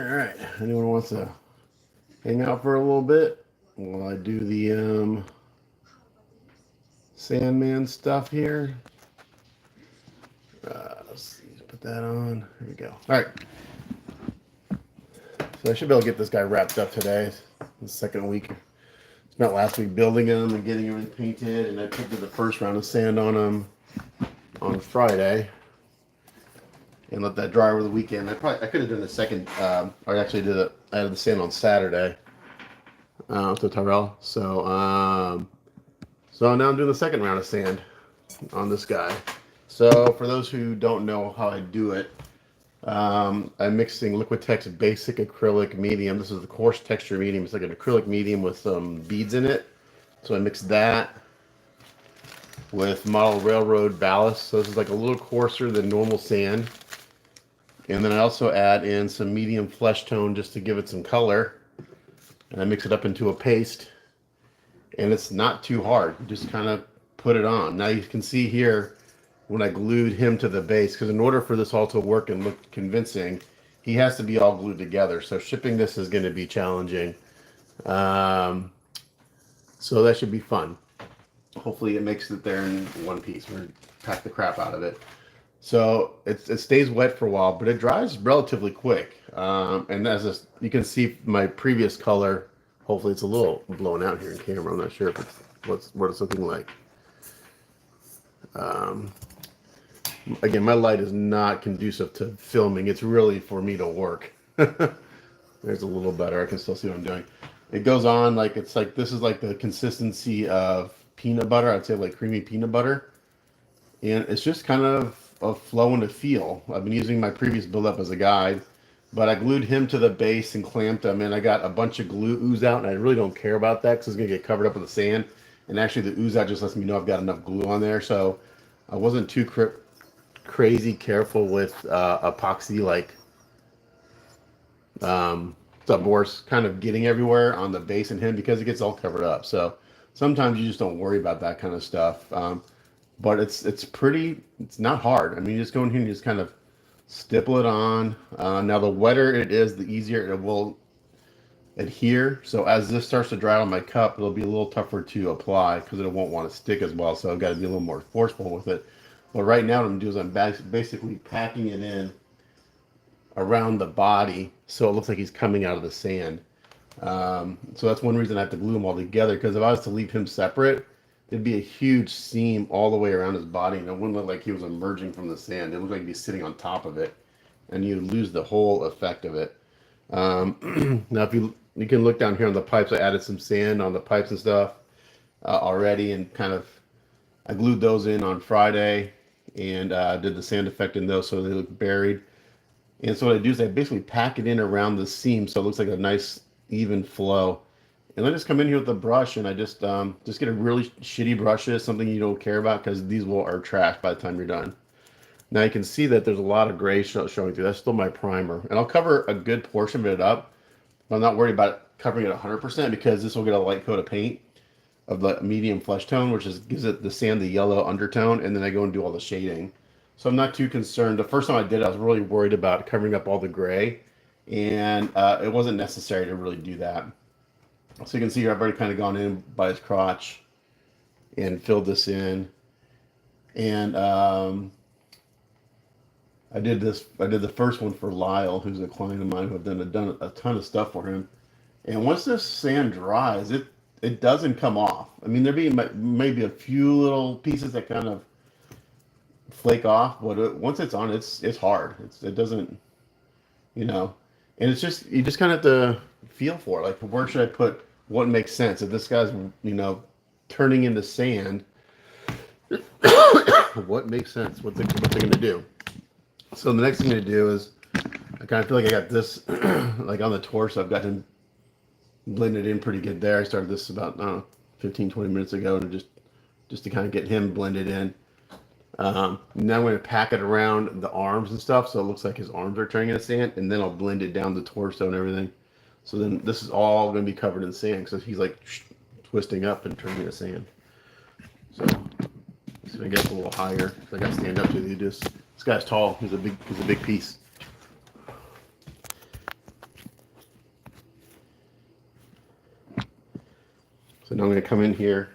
right. Anyone wants to hang out for a little bit while I do the Sandman stuff here? Let's see. Put that on. Here we go. All right. So I should be able to get this guy wrapped up today. The second week. Spent last week building him and getting everything painted, and I put the first round of sand on him on Friday and let that dry over the weekend. I could have done the second. I actually did it. I had the sand on Saturday to Tyrell. So now I'm doing the second round of sand on this guy. So for those who don't know how I do it, I'm mixing Liquitex Basic Acrylic Medium. This is the coarse texture medium. It's like an acrylic medium with some beads in it. So I mix that with Model Railroad Ballast. So this is like a little coarser than normal sand. And then I also add in some medium flesh tone just to give it some color. And I mix it up into a paste. And it's not too hard. You just kind of put it on. Now you can see here when I glued him to the base, because in order for this all to work and look convincing, he has to be all glued together. So shipping this is going to be challenging. So that should be fun. Hopefully it makes it there in one piece. We're going to pack the crap out of it. So it stays wet for a while, but it dries relatively quick. And you can see my previous color. Hopefully it's a little blown out here in camera. I'm not sure if what it's looking like. Again, my light is not conducive to filming. It's really for me to work. There's a little better. I can still see what I'm doing. It goes on like this is like the consistency of peanut butter. I'd say like creamy peanut butter. And it's just kind of a flow and a feel. I've been using my previous build-up as a guide, but I glued him to the base and clamped him, and I got a bunch of glue ooze out, and I really don't care about that because it's going to get covered up with the sand. And actually the ooze out just lets me know I've got enough glue on there, so I wasn't too crazy careful with epoxy like subborse kind of getting everywhere on the base and him because it gets all covered up. So sometimes you just don't worry about that kind of stuff. But it's not hard. I mean, you just go in here and you just kind of stipple it on. Now the wetter it is, the easier it will adhere. So as this starts to dry on my cup, it'll be a little tougher to apply because it won't want to stick as well. So I've got to be a little more forceful with it. But right now what I'm doing is I'm basically packing it in around the body so it looks like he's coming out of the sand. So that's one reason I have to glue them all together, because if I was to leave him separate, it'd be a huge seam all the way around his body, and it wouldn't look like he was emerging from the sand. It looked like he'd be sitting on top of it, and you'd lose the whole effect of it. Now, if you can look down here on the pipes, I added some sand on the pipes and stuff already, and I glued those in on Friday, and did the sand effect in those so they look buried. And so what I do is I basically pack it in around the seam so it looks like a nice even flow. And I just come in here with a brush, and I just get a really shitty brushes, something you don't care about, because these are trash by the time you're done. Now you can see that there's a lot of gray showing through. That's still my primer. And I'll cover a good portion of it up, but I'm not worried about covering it 100% because this will get a light coat of paint of the medium flesh tone, which gives it the sand the yellow undertone, and then I go and do all the shading. So I'm not too concerned. The first time I did it, I was really worried about covering up all the gray, and it wasn't necessary to really do that. So you can see here I've already kind of gone in by his crotch and filled this in. And I did the first one for Lyle, who's a client of mine who I've done a ton of stuff for him. And once this sand dries, it doesn't come off. I mean, there be maybe a few little pieces that kind of flake off, but once it's on, it's hard. It doesn't, and it's just, you just kind of have to feel for it. Like, where should I put what makes sense? If this guy's, turning into sand, what makes sense? What they're going to do? So the next thing to do is, I kind of feel like I got this, like on the torso, I've got him blended in pretty good there. I started this about, I don't know, 15, 20 minutes ago, to just to kind of get him blended in. Now I'm going to pack it around the arms and stuff, so it looks like his arms are turning into sand, and then I'll blend it down the torso and everything. So then this is all going to be covered in sand, because he's like twisting up and turning into sand. So I get a little higher. So I got to stand up to you. This guy's tall. He's a big piece. now I'm going to come in here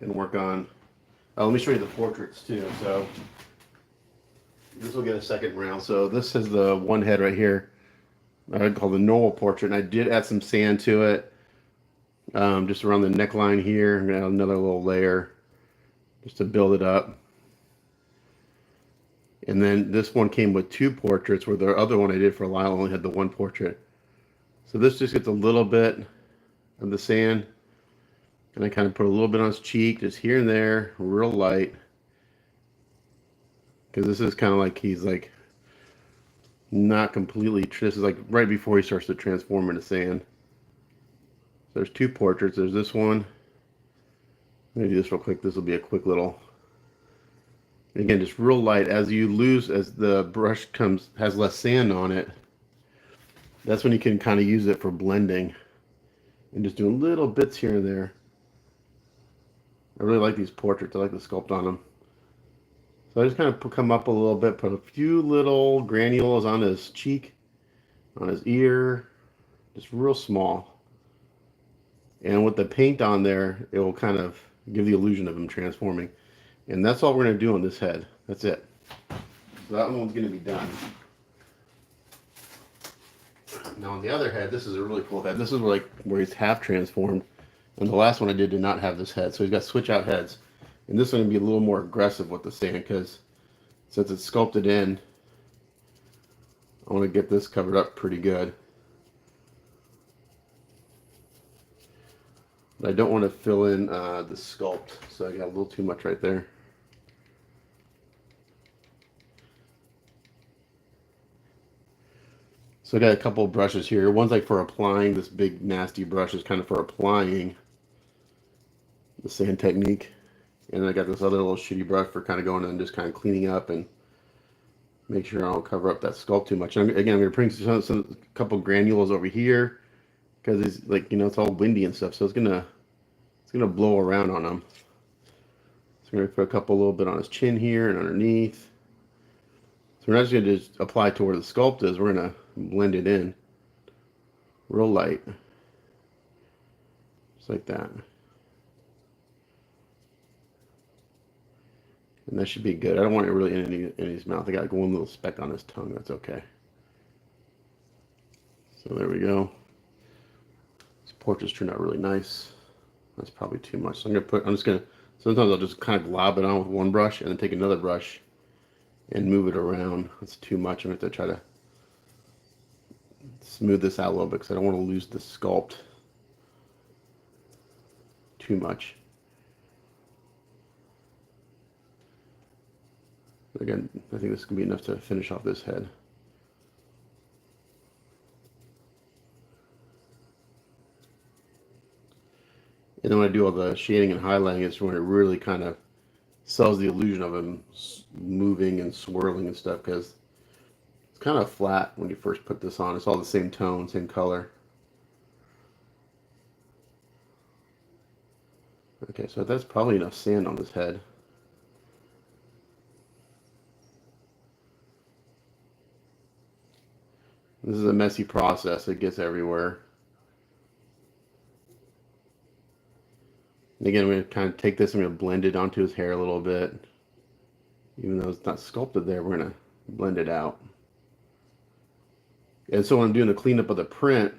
and work on, let me show you the portraits too. So this will get a second round. So this is the one head right here. I'd call the normal portrait, and I did add some sand to it, just around the neckline here. I'm going to add another little layer just to build it up. And then this one came with two portraits, where the other one I did for a while only had the one portrait. So this just gets a little bit of the sand, and I kind of put a little bit on his cheek, just here and there, real light. Because this is kind of like he's like not completely, this is like right before he starts to transform into sand. So there's two portraits. There's this one. Let me do this real quick. This will be a quick little, again, just real light. As you lose, as the brush has less sand on it, that's when you can kind of use it for blending and just doing little bits here and there. I really like these portraits. I like the sculpt on them. So I just kind of come up a little bit, put a few little granules on his cheek, on his ear, just real small. And with the paint on there, it will kind of give the illusion of him transforming. And that's all we're going to do on this head. That's it. So that one's going to be done. Now on the other head, this is a really cool head. This is where he's half transformed. And the last one I did not have this head. So he's got switch out heads. And this one will be a little more aggressive with the sand, because since it's sculpted in, I want to get this covered up pretty good. But I don't want to fill in the sculpt, so I got a little too much right there. So I got a couple of brushes here. One's like for applying. This big nasty brush is kind of for applying the sand technique. And then I got this other little shitty brush for kind of going and just kind of cleaning up and make sure I don't cover up that sculpt too much. And again, I'm going to bring a couple granules over here, because it's like, you know, it's all windy and stuff, so it's gonna blow around on him. So I'm going to put a couple, a little bit on his chin here and underneath. So we're not just going to just apply to where the sculpt is. We're going to blend it in real light, just like that. And that should be good. I don't want it really in his mouth. I got like one little speck on his tongue. That's okay. So there we go. These portraits turned out really nice. That's probably too much. So sometimes I'll just kind of glob it on with one brush and then take another brush and move it around. That's too much. I'm going to have to try to smooth this out a little bit, because I don't want to lose the sculpt too much. Again, I think this can be enough to finish off this head. And then when I do all the shading and highlighting, it's when it really kind of sells the illusion of him moving and swirling and stuff, because it's kind of flat when you first put this on. It's all the same tone, same color. Okay, so that's probably enough sand on this head. This is a messy process. It gets everywhere. And again, we're going to kind of take this and we're going to blend it onto his hair a little bit. Even though it's not sculpted there, we're going to blend it out. And so when I'm doing the cleanup of the print,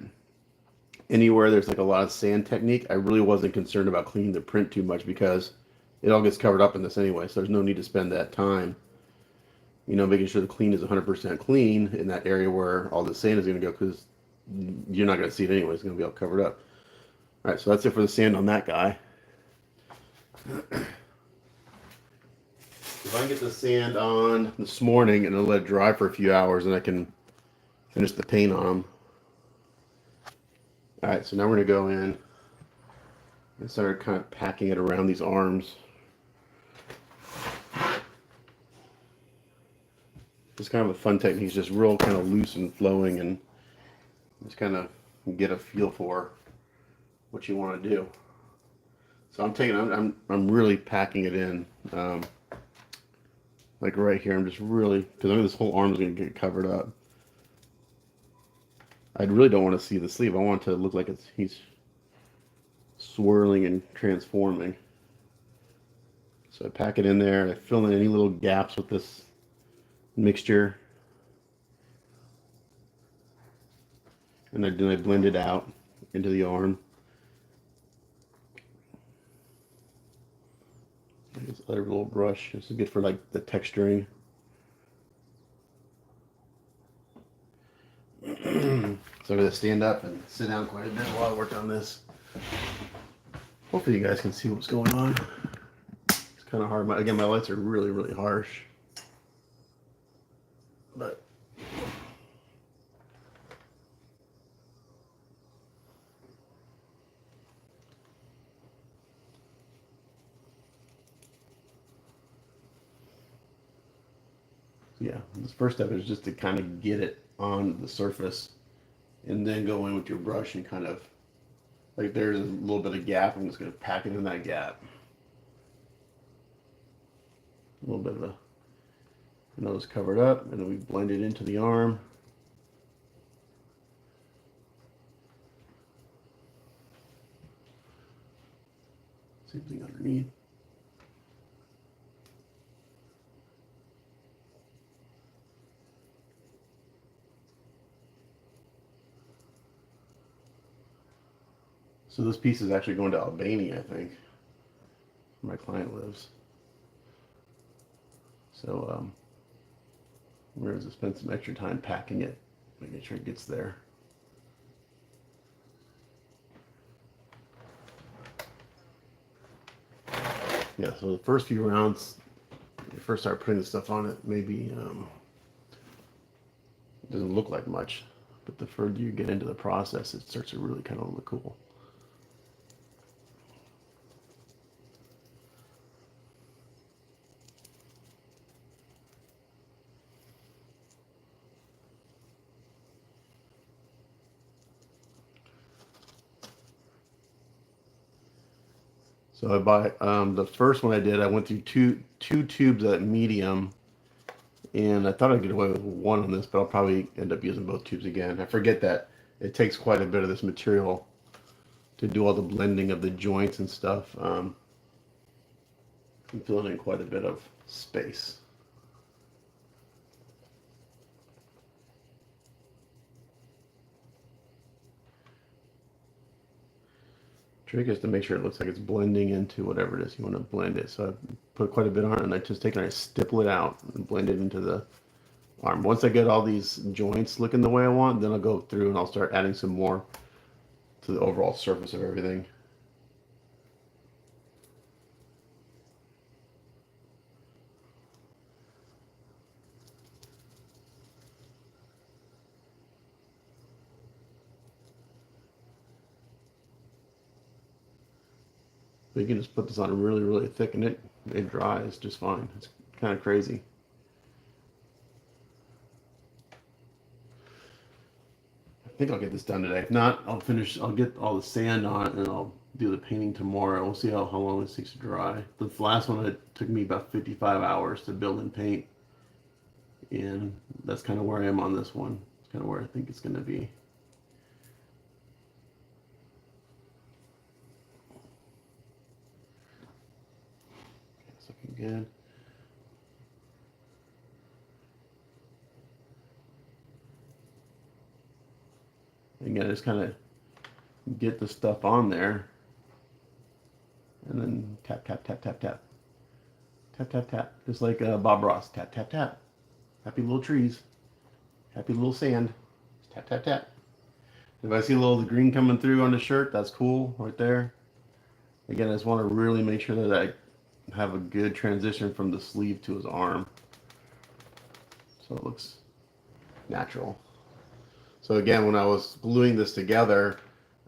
anywhere there's like a lot of sand technique, I really wasn't concerned about cleaning the print too much, because it all gets covered up in this anyway. So there's no need to spend that time, you know, making sure the clean is 100% clean in that area where all the sand is going to go, because you're not going to see it anyway. It's going to be all covered up. All right, so that's it for the sand on that guy. If I can get the sand on this morning and I'll let it dry for a few hours, and I can finish the paint on them. All right, so now we're going to go in and start kind of packing it around these arms. It's kind of a fun technique. It's just real kind of loose and flowing, and just kind of get a feel for what you want to do. So I'm really packing it in, like right here. I'm just really, because I know this whole arm is going to get covered up. I really don't want to see the sleeve. I want it to look like he's swirling and transforming. So I pack it in there. I fill in any little gaps with this mixture, and then I blend it out into the arm. This other little brush. This is good for like the texturing. So I'm gonna stand up and sit down quite a bit while I work on this. Hopefully you guys can see what's going on. It's kind of hard. Again, my lights are really, really harsh. But yeah, this first step is just to kind of get it on the surface and then go in with your brush and kind of, like there's a little bit of gap, I'm just going to pack it in that gap. A little bit of the nose covered up, and then we blend it into the arm. Same thing underneath. So this piece is actually going to Albania, I think, where my client lives. So we're going to spend some extra time packing it, making sure it gets there. Yeah, so the first few rounds, when you first start putting the stuff on it, maybe it doesn't look like much, but the further you get into the process, it starts to really kind of look cool. So I bought the first one I did. I went through two tubes at medium, and I thought I'd get away with one on this, but I'll probably end up using both tubes again. I forget that it takes quite a bit of this material to do all the blending of the joints and stuff. I'm filling in quite a bit of space. Trick is to make sure it looks like it's blending into whatever it is you want to blend it. So I put quite a bit on it, and I just take and I stipple it out and blend it into the arm. Once I get all these joints looking the way I want, then I'll go through and I'll start adding some more to the overall surface of everything. But you can just put this on really, really thick, and it dries just fine. It's kind of crazy. I think I'll get this done today. If not, I'll get all the sand on it, and I'll do the painting tomorrow. We'll see how long this takes to dry. The last one, it took me about 55 hours to build and paint. And that's kind of where I am on this one. It's kind of where I think it's going to be. It's looking good. Again, just kind of get the stuff on there, and then tap, tap, tap, tap, tap. Tap, tap, tap. Just like Bob Ross. Tap, tap, tap. Happy little trees. Happy little sand. Just tap, tap, tap. If I see a little of the green coming through on the shirt, that's cool right there. Again, I just want to really make sure that I have a good transition from the sleeve to his arm, so it looks natural. So again, when I was gluing this together,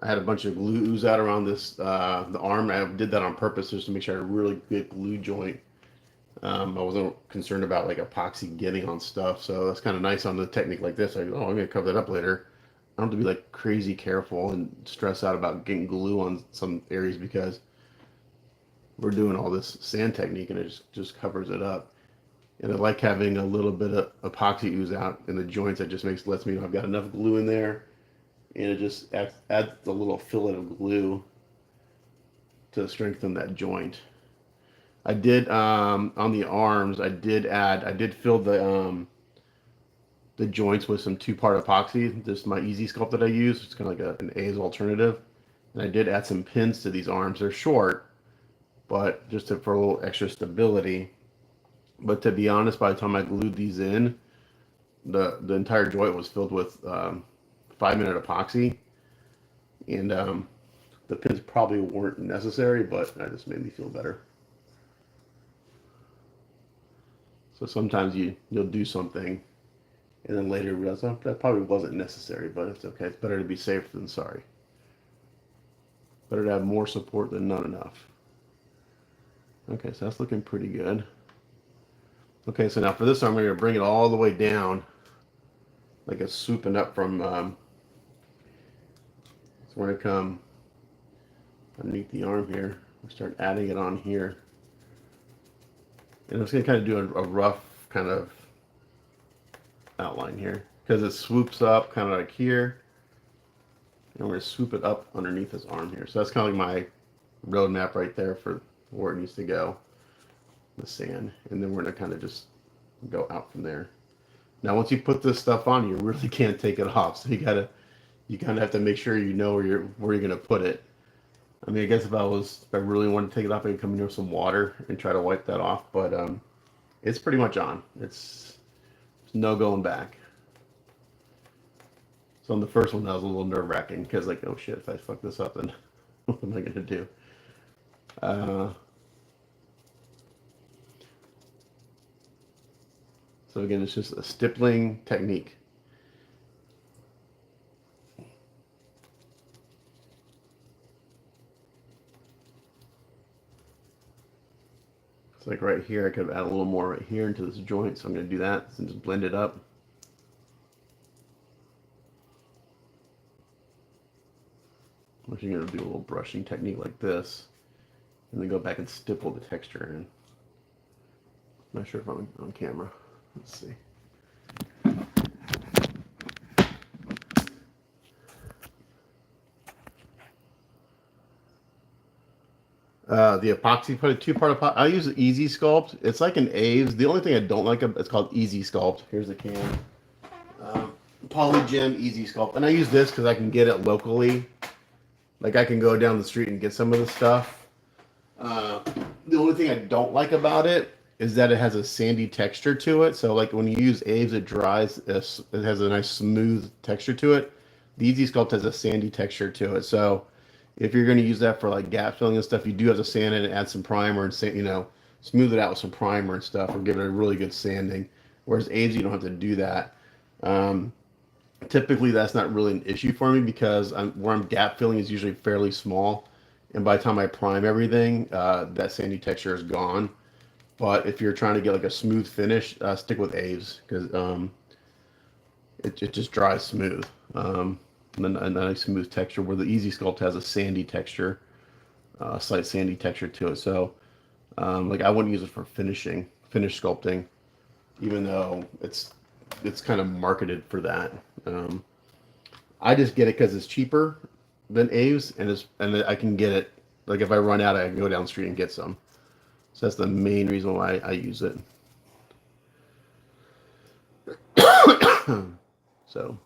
I had a bunch of glue ooze out around this the arm. I did that on purpose just to make sure I had a really good glue joint. I wasn't concerned about like epoxy getting on stuff, so that's kind of nice on the technique like this. I'm going to cover that up later. I don't have to be like crazy careful and stress out about getting glue on some areas because we're doing all this sand technique and it just covers it up. And I like having a little bit of epoxy ooze out in the joints. That just lets me know I've got enough glue in there, and it just adds a little fillet of glue to strengthen that joint. I did on the arms. I did fill the joints with some two-part epoxy. This is my Easy Sculpt that I use. It's kind of like an A's alternative. And I did add some pins to these arms. They're short, but just for a little extra stability. But to be honest, by the time I glued these in, the entire joint was filled with 5-minute epoxy, and the pins probably weren't necessary, but that just made me feel better. So sometimes you'll do something, and then later realize, oh, that probably wasn't necessary, but it's okay. It's better to be safe than sorry. Better to have more support than not enough. Okay, so that's looking pretty good. Okay, so now for this, I'm going to bring it all the way down, like it's swooping up from. So we're going to come underneath the arm here. We'll start adding it on here, and I'm just going to kind of do a rough kind of outline here because it swoops up kind of like here, and we're going to swoop it up underneath his arm here. So that's kind of like my roadmap right there for where it needs to go. The sand, and then we're going to kind of just go out from there. Now once you put this stuff on, you really can't take it off, so you kind of have to make sure you know where you're going to put it. I mean, I guess if I really wanted to take it off, I could come in here with some water and try to wipe that off, but it's pretty much on. It's no going back. So on the first one, that was a little nerve-wracking because like, oh shit, if I fuck this up, then what am I going to do? So again, it's just a stippling technique. It's like right here, I could add a little more right here into this joint, so I'm going to do that and just blend it up. I'm actually going to do a little brushing technique like this, and then go back and stipple the texture in. I'm not sure if I'm on camera. Let's see. The epoxy, put a two-part epoxy. I use the Easy Sculpt. It's like an Aves. The only thing I don't like, it's called Easy Sculpt. Here's the can. Polygem Easy Sculpt. And I use this because I can get it locally. Like I can go down the street and get some of the stuff. The only thing I don't like about it is that it has a sandy texture to it. So like when you use Aves, it dries. It has a nice smooth texture to it. The Easy Sculpt has a sandy texture to it. So if you're going to use that for like gap filling and stuff, you do have to sand it and add some primer and smooth it out with some primer and stuff, or give it a really good sanding. Whereas Aves, you don't have to do that. Typically, that's not really an issue for me because where I'm gap filling is usually fairly small, and by the time I prime everything, that sandy texture is gone. But if you're trying to get like a smooth finish, stick with Aves because it just dries smooth. And then a nice smooth texture, where the Easy Sculpt has a sandy texture, slight sandy texture to it. So like I wouldn't use it for finish sculpting, even though it's kind of marketed for that. I just get it because it's cheaper than Aves, and I can get it, like if I run out, I can go down the street and get some. So that's the main reason why I use it. So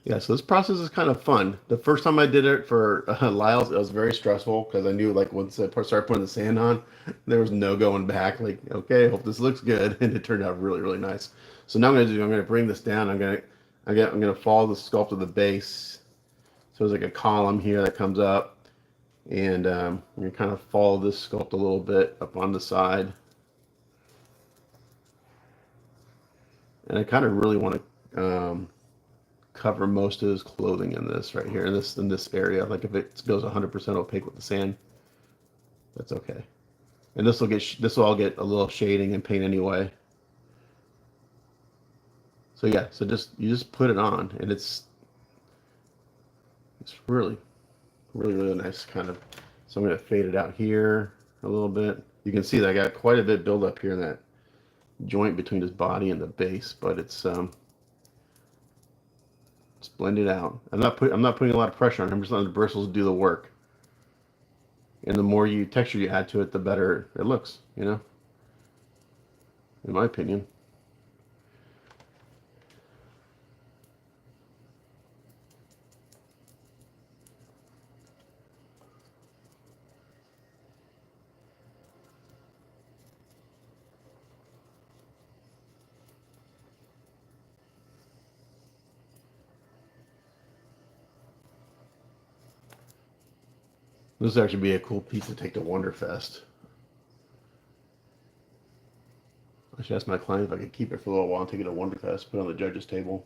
yeah, so this process is kind of fun. The first time I did it for Lyle's, it was very stressful because I knew like once I started putting the sand on, there was no going back. Like, okay, hope this looks good, and it turned out really, really nice. So now I'm gonna bring this down. I'm gonna follow the sculpt of the base. So there's like a column here that comes up, and I'm gonna kind of follow this sculpt a little bit up on the side. And I kind of really want to cover most of his clothing in this right here, in this area. Like if it goes 100% opaque with the sand, that's okay. And this will all get a little shading and paint anyway. So yeah, so you just put it on, and it's really, really, really nice kind of. So I'm gonna fade it out here a little bit. You can see that I got quite a bit build up here in that joint between his body and the base, but it's blended out. I'm not putting a lot of pressure on him. I'm just letting the bristles do the work. And the more you texture you add to it, the better it looks, you know, in my opinion. This would actually be a cool piece to take to Wonderfest. I should ask my client if I could keep it for a little while and take it to Wonderfest, put it on the judges' table.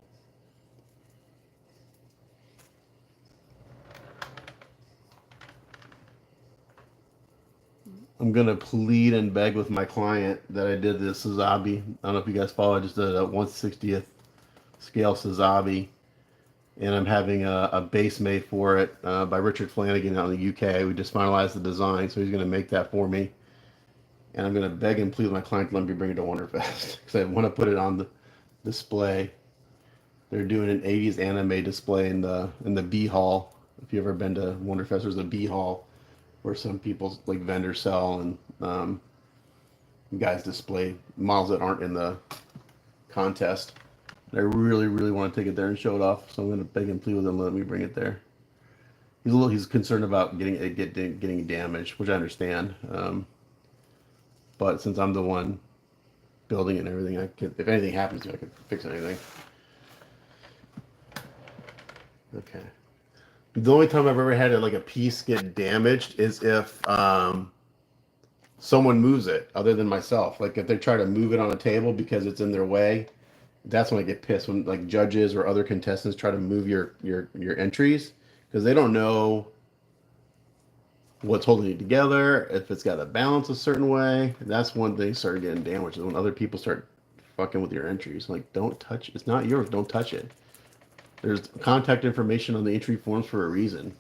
I'm gonna plead and beg with my client that I did this Sazabi. I don't know if you guys follow. I just did a 1/60th scale Sazabi, and I'm having a base made for it by Richard Flanagan out in the UK. We just finalized the design, so he's gonna make that for me. And I'm gonna beg and plead with my client to let me bring it to Wonderfest because I want to put it on the display. They're doing an 80s anime display in the B hall. If you've ever been to Wonderfest, there's a B hall where some people like vendors sell and guys display models that aren't in the contest. And I really, really want to take it there and show it off, so I'm going to beg and plead with him to let me bring it there. He's concerned about getting damaged, which I understand. But since I'm the one building it and everything, I can, if anything happens to it, I can fix anything. Okay. The only time I've ever had like a piece get damaged is if someone moves it other than myself. Like if they try to move it on a table because it's in their way, that's when I get pissed. When like judges or other contestants try to move your entries because they don't know what's holding it together, if it's got a balance a certain way. That's when they start getting damaged. Is when other people start fucking with your entries. Like don't touch. It's not yours. Don't touch it. There's contact information on the entry forms for a reason.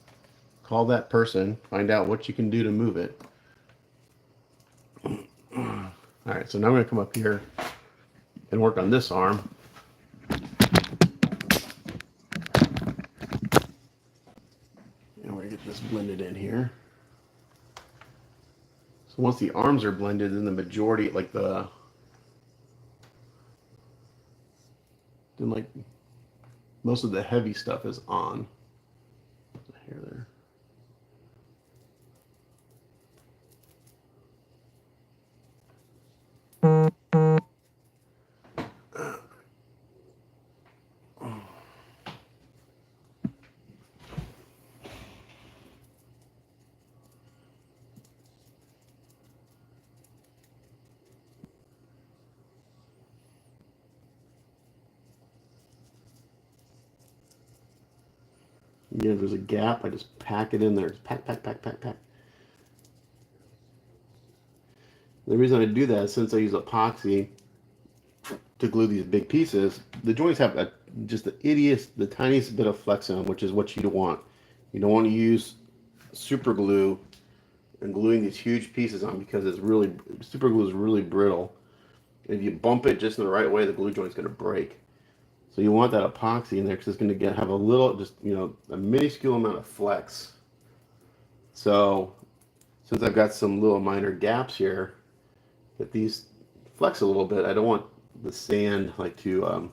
Call that person, find out what you can do to move it. All right, so now I'm going to come up here and work on this arm. And we're going to get this blended in here. So once the arms are blended, then the majority, like most of the heavy stuff is on. Here, there. Again, if there's a gap, I just pack it in there. Just pack, pack, pack, pack, pack. The reason I do that is since I use epoxy to glue these big pieces, the joints have just the tiniest bit of flex in them, which is what you want. You don't want to use super glue and gluing these huge pieces on because super glue is really brittle. If you bump it just in the right way, the glue joint's going to break. So you want that epoxy in there because it's going to have a little, just a minuscule amount of flex. So since I've got some little minor gaps here, that these flex a little bit, I don't want the sand to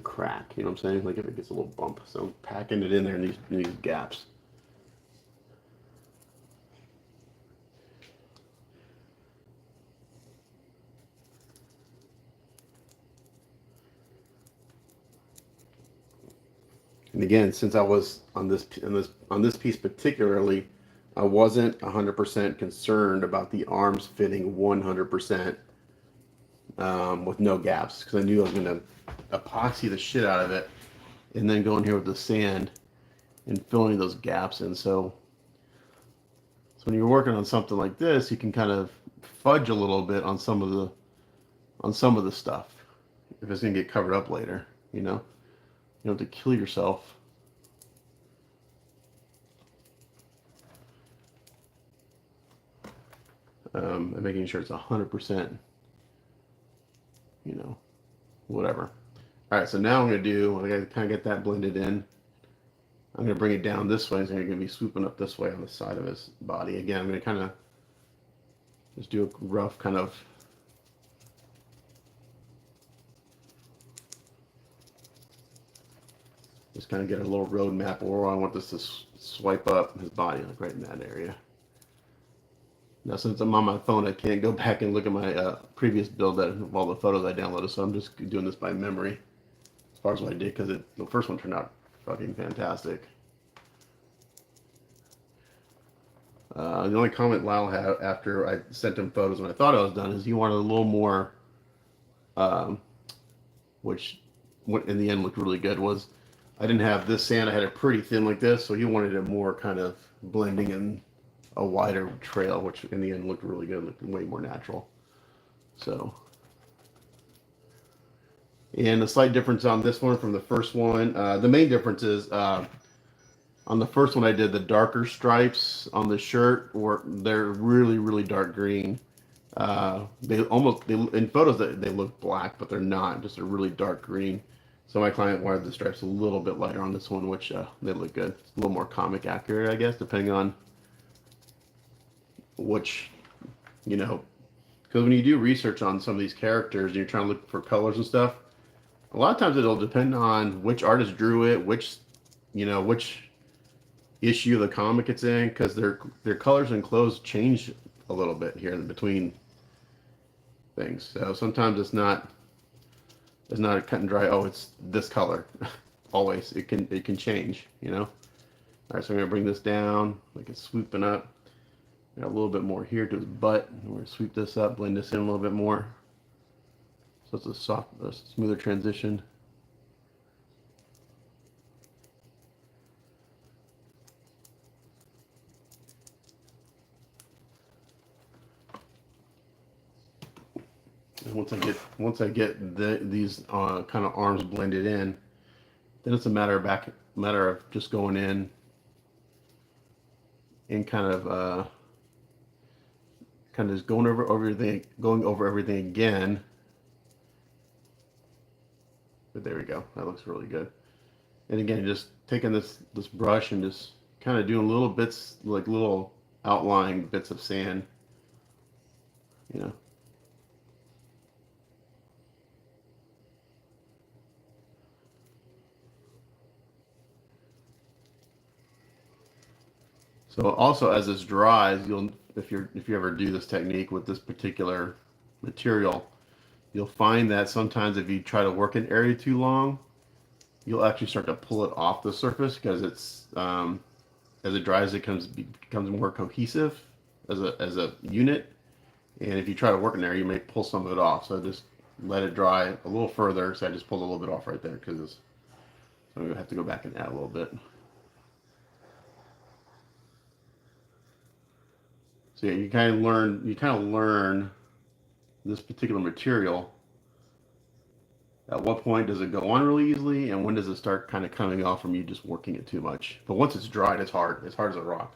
crack. You know what I'm saying? Like if it gets a little bump. So I'm packing it in there in these gaps. And again, since I was on this piece particularly, I wasn't 100% concerned about the arms fitting 100% with no gaps because I knew I was going to epoxy the shit out of it and then go in here with the sand and filling those gaps in. So when you're working on something like this, you can kind of fudge a little bit on some of the stuff if it's going to get covered up later. You don't have to kill yourself. And making sure it's 100%, whatever. All right, so now I'm going to do, I got to kind of get that blended in. I'm going to bring it down this way, so I'm going to be swooping up this way on the side of his body. Again, I'm going to kind of just do a rough kind of just kind of get a little road map of where I want this to swipe up his body, like right in that area. Now, since I'm on my phone, I can't go back and look at my previous build of all the photos I downloaded, so I'm just doing this by memory as far as what I did, because the first one turned out fucking fantastic. The only comment Lyle had after I sent him photos when I thought I was done is he wanted a little more, which in the end looked really good, was I didn't have this sand. I had it pretty thin like this, so he wanted it more kind of blending in a wider trail, which in the end looked really good, looked way more natural. So, and the slight difference on this one from the first one, the main difference is on the first one I did the darker stripes on the shirt, they're really, really dark green. They in photos they look black, but they're not, just a really dark green. So my client wanted the stripes a little bit lighter on this one, which they look good. It's a little more comic accurate, I guess, depending on which, because when you do research on some of these characters and you're trying to look for colors and stuff, a lot of times it'll depend on which artist drew it, which issue of the comic it's in, because their colors and clothes change a little bit here in between things. So sometimes it's not a cut and dry. Oh, it's this color. Always it can change. All right, so I'm gonna bring this down, like it's swooping up. Got a little bit more here to his butt. We're gonna sweep this up, blend this in a little bit more, so it's a smoother transition. And once I get these kind of arms blended in, then it's a matter of just going in and kind of just going over everything again. But there we go. That looks really good. And again, just taking this brush and just kind of doing little bits, like little outlying bits of sand. So also as this dries, if you ever do this technique with this particular material, you'll find that sometimes if you try to work an area too long, you'll actually start to pull it off the surface, because it's as it dries, it becomes more cohesive as a unit. And if you try to work an area, you may pull some of it off. So just let it dry a little further. So I just pulled a little bit off right there, because I'm gonna have to go back and add a little bit. So yeah, you kind of learn this particular material. At what point does it go on really easily, and when does it start kind of coming off from you just working it too much? But once it's dried, it's hard. It's hard as a rock.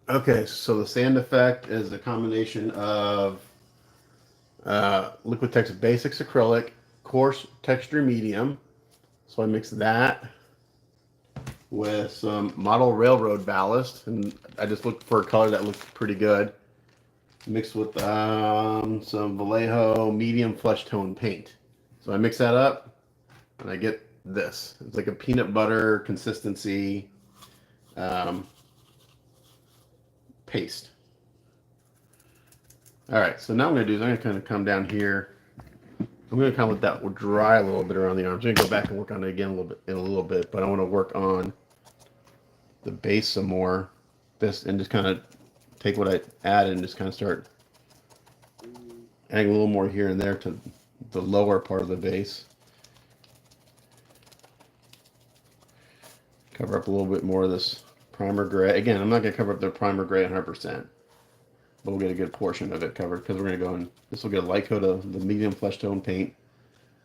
Okay, so the sand effect is a combination of Liquitex Basics acrylic, coarse texture medium. So I mix that with some model railroad ballast, and I just looked for a color that looked pretty good, mixed with some Vallejo medium flesh tone paint. So I mix that up and I get this. It's like a peanut butter consistency paste. All right, so now what I'm gonna do is I'm gonna kind of come down here. I'm gonna kind of let that dry a little bit around the arms. I'm gonna go back and work on it again in a little bit, but I want to work on the base some more. And just kind of take what I added and just kind of start adding a little more here and there to the lower part of the base. Cover up a little bit more of this primer gray. Again, I'm not gonna cover up the primer gray 100%. But we'll get a good portion of it covered, because we're going to go in. This will get a light coat of the medium flesh tone paint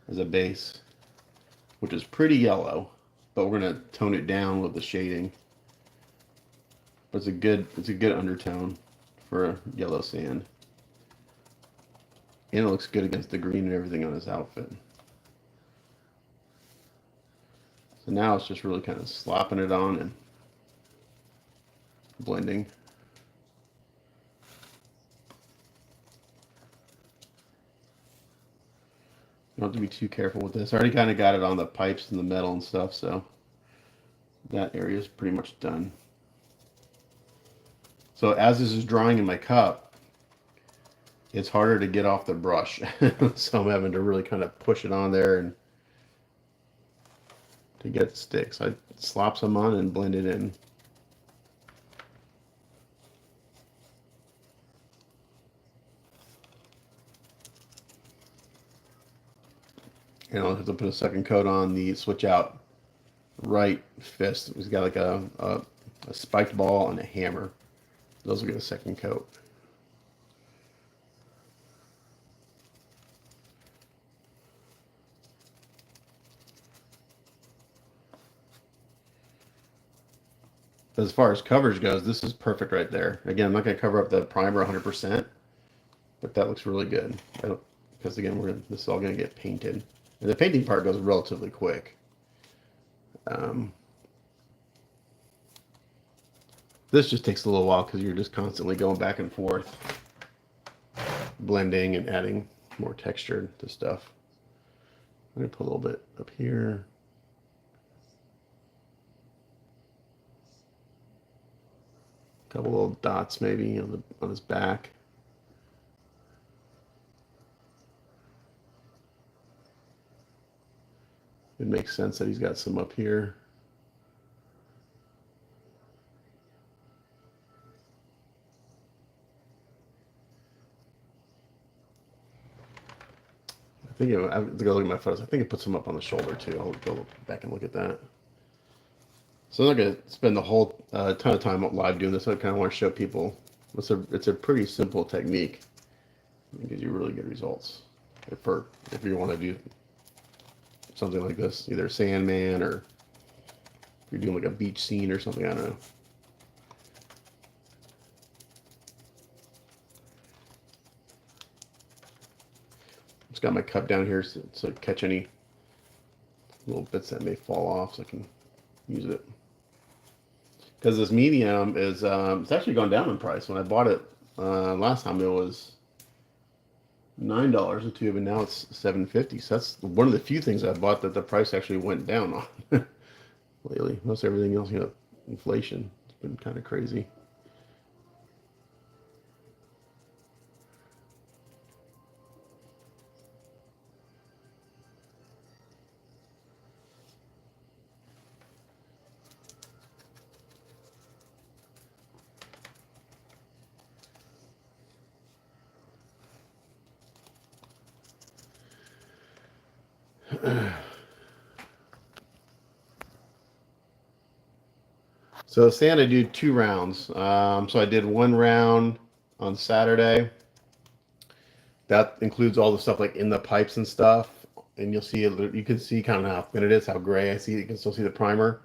as a base, which is pretty yellow, but we're going to tone it down with the shading. But it's a good undertone for a yellow sand. And it looks good against the green and everything on his outfit. So now it's just really kind of slapping it on and blending. You don't have to be too careful with this. I already kind of got it on the pipes and the metal and stuff, so that area is pretty much done. So as this is drying in my cup, it's harder to get off the brush. So I'm having to really kind of push it on there and to get it sticks. I slop some on and blend it in. And I'll have to put a second coat on the switch out right fist. It's got like a spiked ball and a hammer. Those will get a second coat. As far as coverage goes, this is perfect right there. Again, I'm not going to cover up the primer 100%, but that looks really good. Because again, this is all going to get painted. And the painting part goes relatively quick. This just takes a little while because you're just constantly going back and forth, blending and adding more texture to stuff. I'm going to put a little bit up here. A couple little dots maybe on his back. It makes sense that he's got some up here. I think I have to go look at my photos. I think it puts some up on the shoulder too. I'll go back and look at that. So I'm not going to spend the whole ton of time live doing this. I kind of want to show people it's a pretty simple technique. It gives you really good results if you want to do something like this, either Sandman or if you're doing like a beach scene or something. I don't know. Just got my cup down here so catch any little bits that may fall off, so I can use it. Because this medium is it's actually gone down in price. When I bought it last time, it was $9 a tube, and now it's $7.50. So that's one of the few things I bought that the price actually went down on lately. Most everything else, inflation. It's been kind of crazy. So sand, I do 2 rounds. So I did 1 round on Saturday. That includes all the stuff like in the pipes and stuff. And you'll see, you can see kind of how thin it is, how gray I see. You can still see the primer.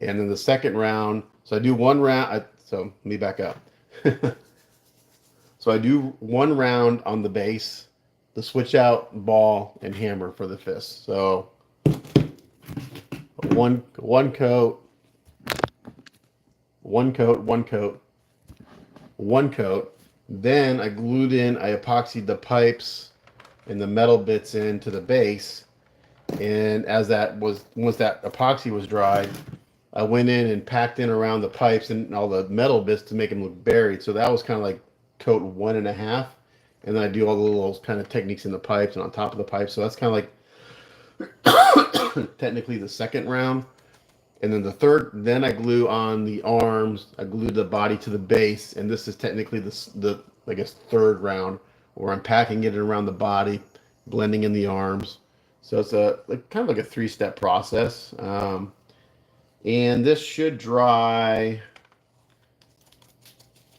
And then the second round, so I do 1 round. So let me back up. So I do 1 round on the base, the switch out, ball, and hammer for the fist. So one coat, one coat, one coat, one coat. Then I glued in, I epoxied the pipes and the metal bits into the base. And once that epoxy was dried, I went in and packed in around the pipes and all the metal bits to make them look buried. So that was kind of like coat 1.5. And then I do all the little kind of techniques in the pipes and on top of the pipes. So that's kind of like technically the second round. And then the third, then I glue on the arms. I glue the body to the base, and this is technically the I guess third round, where I'm packing it around the body, blending in the arms. So it's kind of like a 3-step process. And this should dry.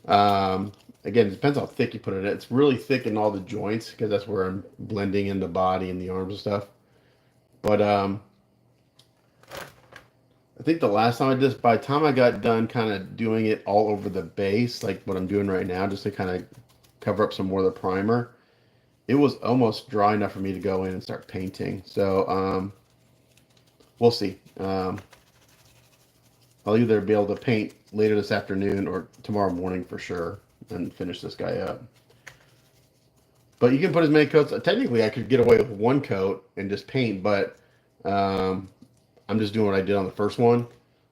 Again, it depends how thick you put it in. It's really thick in all the joints because that's where I'm blending in the body and the arms and stuff. But I think the last time I did this, by the time I got done kind of doing it all over the base, like what I'm doing right now, just to kind of cover up some more of the primer, it was almost dry enough for me to go in and start painting. So we'll see. I'll either be able to paint later this afternoon or tomorrow morning for sure and finish this guy up. But you can put as many coats. Technically, I could get away with one coat and just paint, but um, I'm just doing what I did on the first one.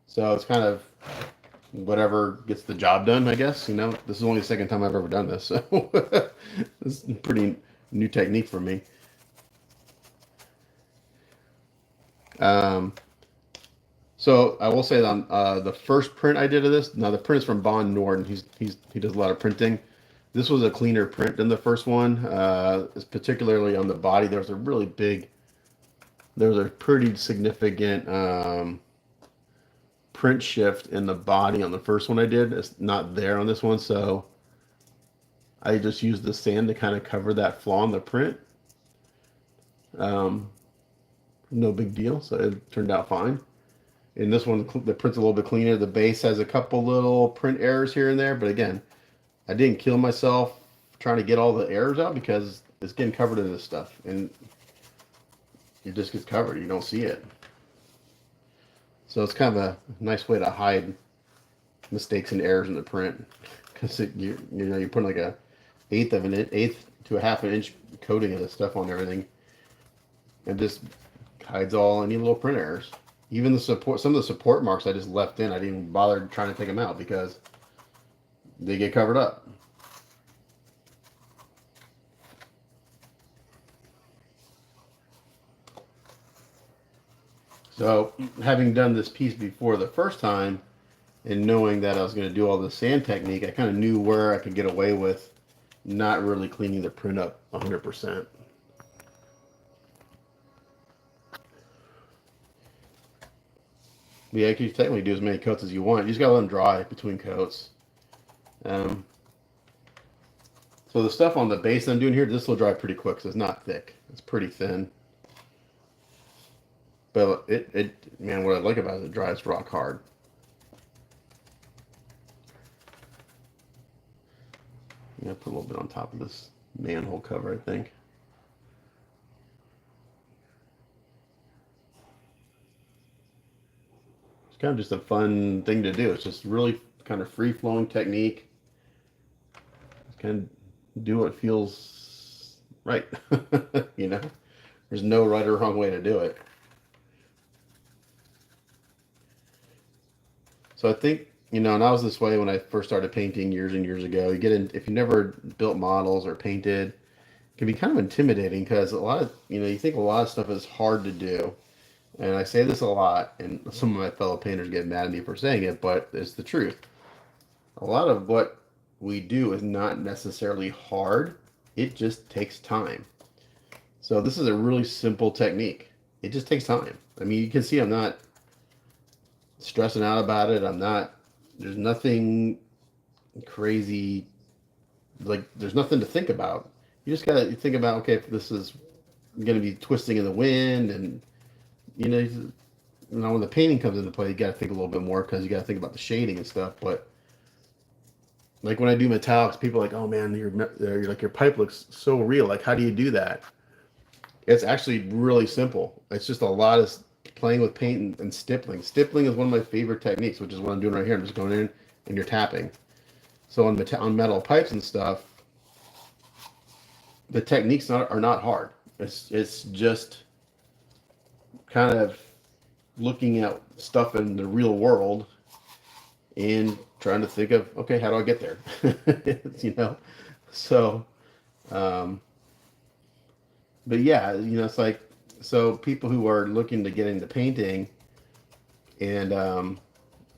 So it's kind of whatever gets the job done, I guess. You know, this is only the second time I've ever done this, so this is a pretty new technique for me. Um, so I will say that on the first print I did of this, now the print is from Bon Norden. He does a lot of printing. This was a cleaner print than the first one. Particularly on the body, there was a really big, there was a pretty significant print shift in the body on the first one I did. It's not there on this one, so I just used the sand to kind of cover that flaw in the print. Um, no big deal, so it turned out fine. In this one, the print's a little bit cleaner. The base has a couple little print errors here and there, but again, I didn't kill myself trying to get all the errors out because it's getting covered in this stuff, and it just gets covered. You don't see it. So it's kind of a nice way to hide mistakes and errors in the print, because you're putting like a eighth to a half an inch coating of this stuff on everything, and just hides all any little print errors. Even the support, some of the support marks I just left in. I didn't even bother trying to take them out because they get covered up. So, having done this piece before the first time, and knowing that I was going to do all the sand technique, I kind of knew where I could get away with not really cleaning the print up 100%. But yeah, you can technically do as many coats as you want. You just gotta let them dry between coats. Um, so the stuff on the base I'm doing here, this will dry pretty quick, so it's not thick. It's pretty thin. But man, what I like about it, it dries rock hard. I'm gonna put a little bit on top of this manhole cover, I think. It's kind of just a fun thing to do. It's just really kind of free-flowing technique. Just kind of do what feels right. You know, there's no right or wrong way to do it. So I think, you know, and I was this way when I first started painting years and years ago. You get in, if you never built models or painted, it can be kind of intimidating because a lot of, you know, you think a lot of stuff is hard to do. And I say this a lot, and some of my fellow painters get mad at me for saying it, but it's the truth. A lot of what we do is not necessarily hard. It just takes time. So this is a really simple technique. It just takes time. I mean, you can see I'm not stressing out about it. There's nothing crazy, like there's nothing to think about. You just gotta think about, okay, if this is gonna be twisting in the wind, and you know when the painting comes into play, you gotta think a little bit more because you gotta think about the shading and stuff. But like when I do metallics, people are like, oh man, your pipe looks so real. Like, how do you do that? It's actually really simple. It's just a lot of playing with paint and stippling. Stippling is one of my favorite techniques, which is what I'm doing right here. I'm just going in and you're tapping. So on metal pipes and stuff, the techniques are not hard. It's just kind of looking at stuff in the real world and trying to think of, okay, how do I get there? You know, so, but yeah, you know, it's like, so people who are looking to get into painting and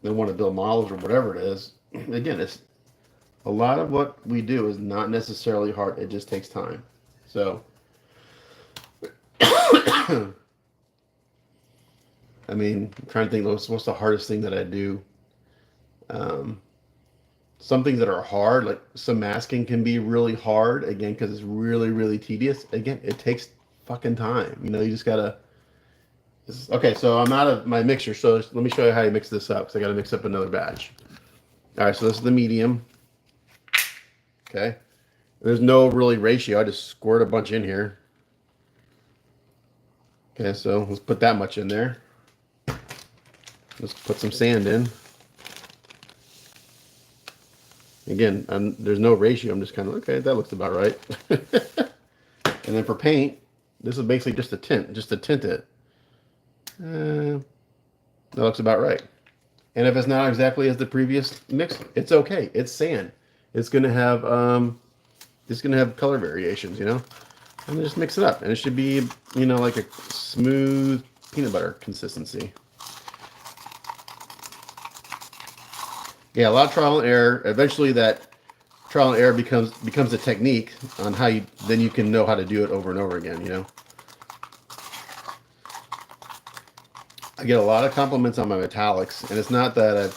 they want to build models or whatever it is, again, it's a lot of what we do is not necessarily hard. It just takes time. So, I mean, I'm trying to think what's the hardest thing that I do. Some things that are hard, like some masking can be really hard, again, because it's really, really tedious. Again, it takes fucking time. You know, you just gotta. Okay, so I'm out of my mixture, so let me show you how you mix this up, because I gotta mix up another batch. All right, so this is the medium. Okay, There's no really ratio. I just squirt a bunch in here. Okay, so let's put that much in there. Let's put some sand in. Again, there's no ratio. I'm just kind of, okay, that looks about right. And then for paint, this is basically just a tint, just to tint it. That looks about right. And if it's not exactly as the previous mix, it's okay. It's sand. It's gonna have color variations, you know. And then just mix it up, and it should be, you know, like a smooth peanut butter consistency. Yeah, a lot of trial and error. Eventually, that trial and error becomes a technique on how you then you can know how to do it over and over again. You know, I get a lot of compliments on my metallics, and it's not that I'm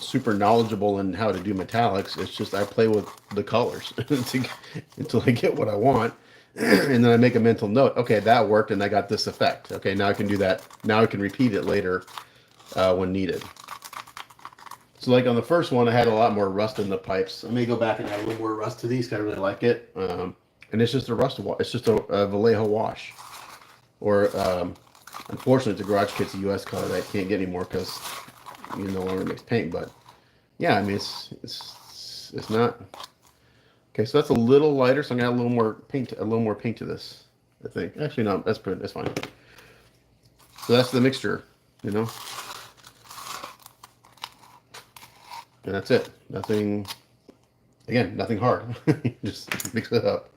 super knowledgeable in how to do metallics. It's just I play with the colors until I get what I want, and then I make a mental note. Okay, that worked, and I got this effect. Okay, now I can do that. Now I can repeat it later when needed. So like on the first one, I had a lot more rust in the pipes. I may go back and add a little more rust to these because I really like it. And it's just a rust wash. It's just a Vallejo wash. Or unfortunately, it's a Garage Kit's U.S. color that I can't get anymore because you no longer makes paint. But yeah, I mean it's not okay. So that's a little lighter. So I'm gonna add a little more paint to this. I think actually no, that's fine. So that's the mixture, you know. And that's it. Nothing, again, nothing hard. Just mix it up.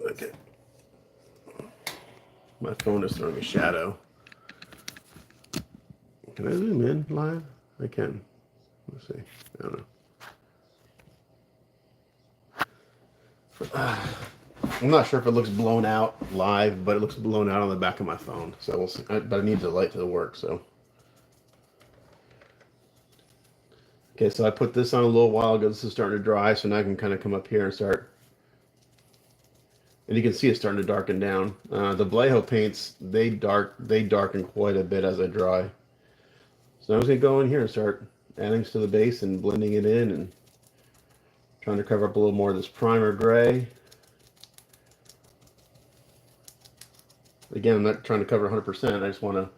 Okay. My phone is throwing a shadow. Can I zoom in live? I can. Let's see. I don't know. I'm not sure if it looks blown out live, but it looks blown out on the back of my phone. So we'll see. But I need the light to work. So okay, so I put this on a little while ago. This is starting to dry, so now I can kind of come up here and start. And you can see it's starting to darken down. The Vallejo paints they darken quite a bit as I dry. So I'm just gonna go in here and start adding to the base and blending it in and trying to cover up a little more of this primer gray. Again, I'm not trying to cover 100%. I just want to,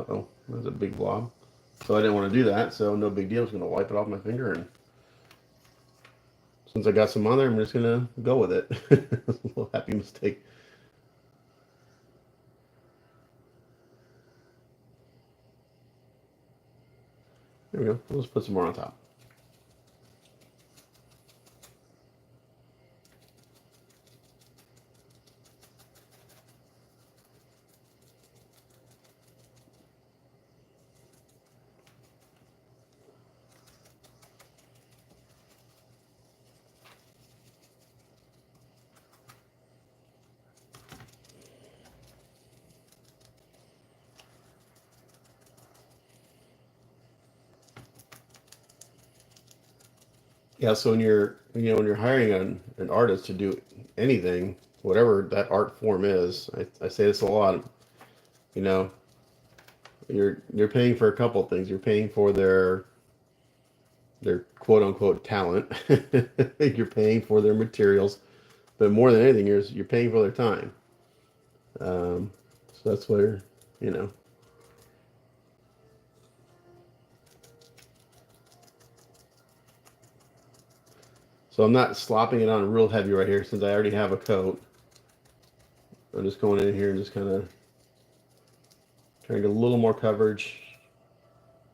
uh-oh, that's a big blob. So I didn't want to do that, so no big deal. I'm just going to wipe it off my finger. And since I got some on there, I'm just going to go with it. A little happy mistake. There we go. Let's put some more on top. Yeah, so when you're hiring an artist to do anything, whatever that art form is, I say this a lot, you know, you're paying for a couple of things. You're paying for their quote unquote talent. You're paying for their materials, but more than anything, you're paying for their time. So that's where, you know. So I'm not slopping it on real heavy right here since I already have a coat. I'm just going in here and just kind of trying to get a little more coverage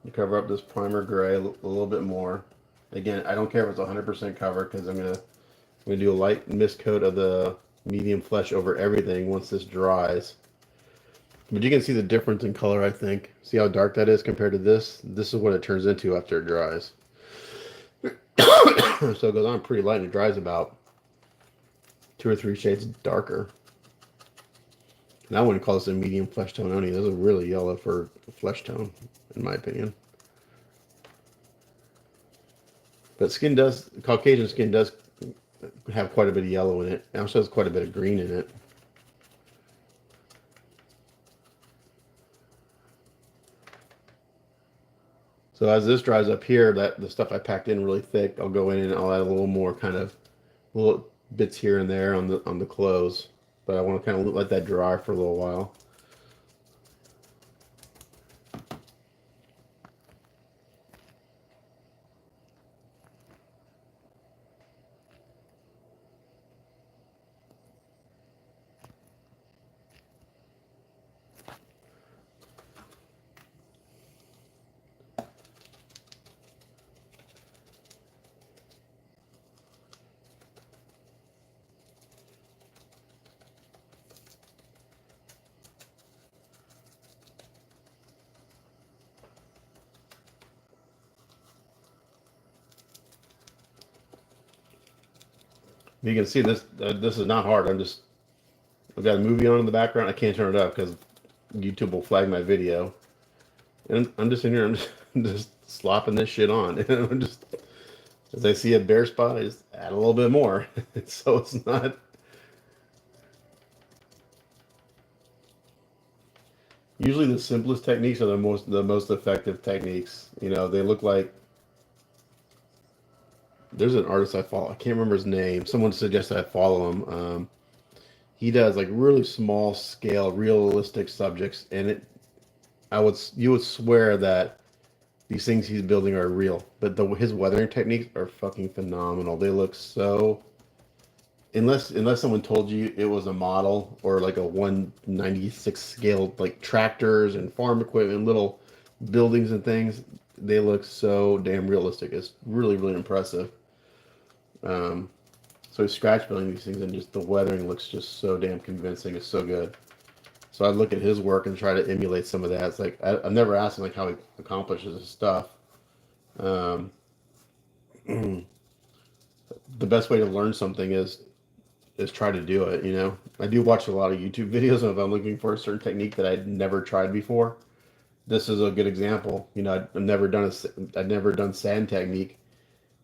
to cover up this primer gray a little bit more. Again, I don't care if it's 100% covered because I'm gonna do a light mist coat of the medium flesh over everything once this dries. But you can see the difference in color, I think. See how dark that is compared to this? This is what it turns into after it dries. So it goes on pretty light and it dries about 2 or 3 shades darker. And I wouldn't call this a medium flesh tone only. This is really yellow for a flesh tone, in my opinion. But Caucasian skin does have quite a bit of yellow in it. It also has quite a bit of green in it. So as this dries up here, that the stuff I packed in really thick, I'll go in and I'll add a little more kind of little bits here and there on the clothes. But I want to kind of let that dry for a little while. You can see this. This is not hard. I've got a movie on in the background. I can't turn it up because YouTube will flag my video. And I'm just in here. I'm just slopping this shit on. And I'm just as I see a bare spot, I just add a little bit more. So it's not. Usually the simplest techniques are the most effective techniques. You know, they look like there's an artist I follow. I can't remember his name. Someone suggested I follow him. He does like really small scale, realistic subjects, and you would swear that these things he's building are real. But his weathering techniques are fucking phenomenal. They look so. Unless someone told you it was a model or like a 196 scale like tractors and farm equipment, little buildings and things, they look so damn realistic. It's really really impressive. Um, so he's scratch building these things, and just the weathering looks just so damn convincing. It's so good. So I look at his work and try to emulate some of that. It's like I've never asked him like how he accomplishes his stuff. Um, the best way to learn something is try to do it. You know, I do watch a lot of YouTube videos, and if I'm looking for a certain technique that I'd never tried before, this is a good example. You know, I've never done sand technique,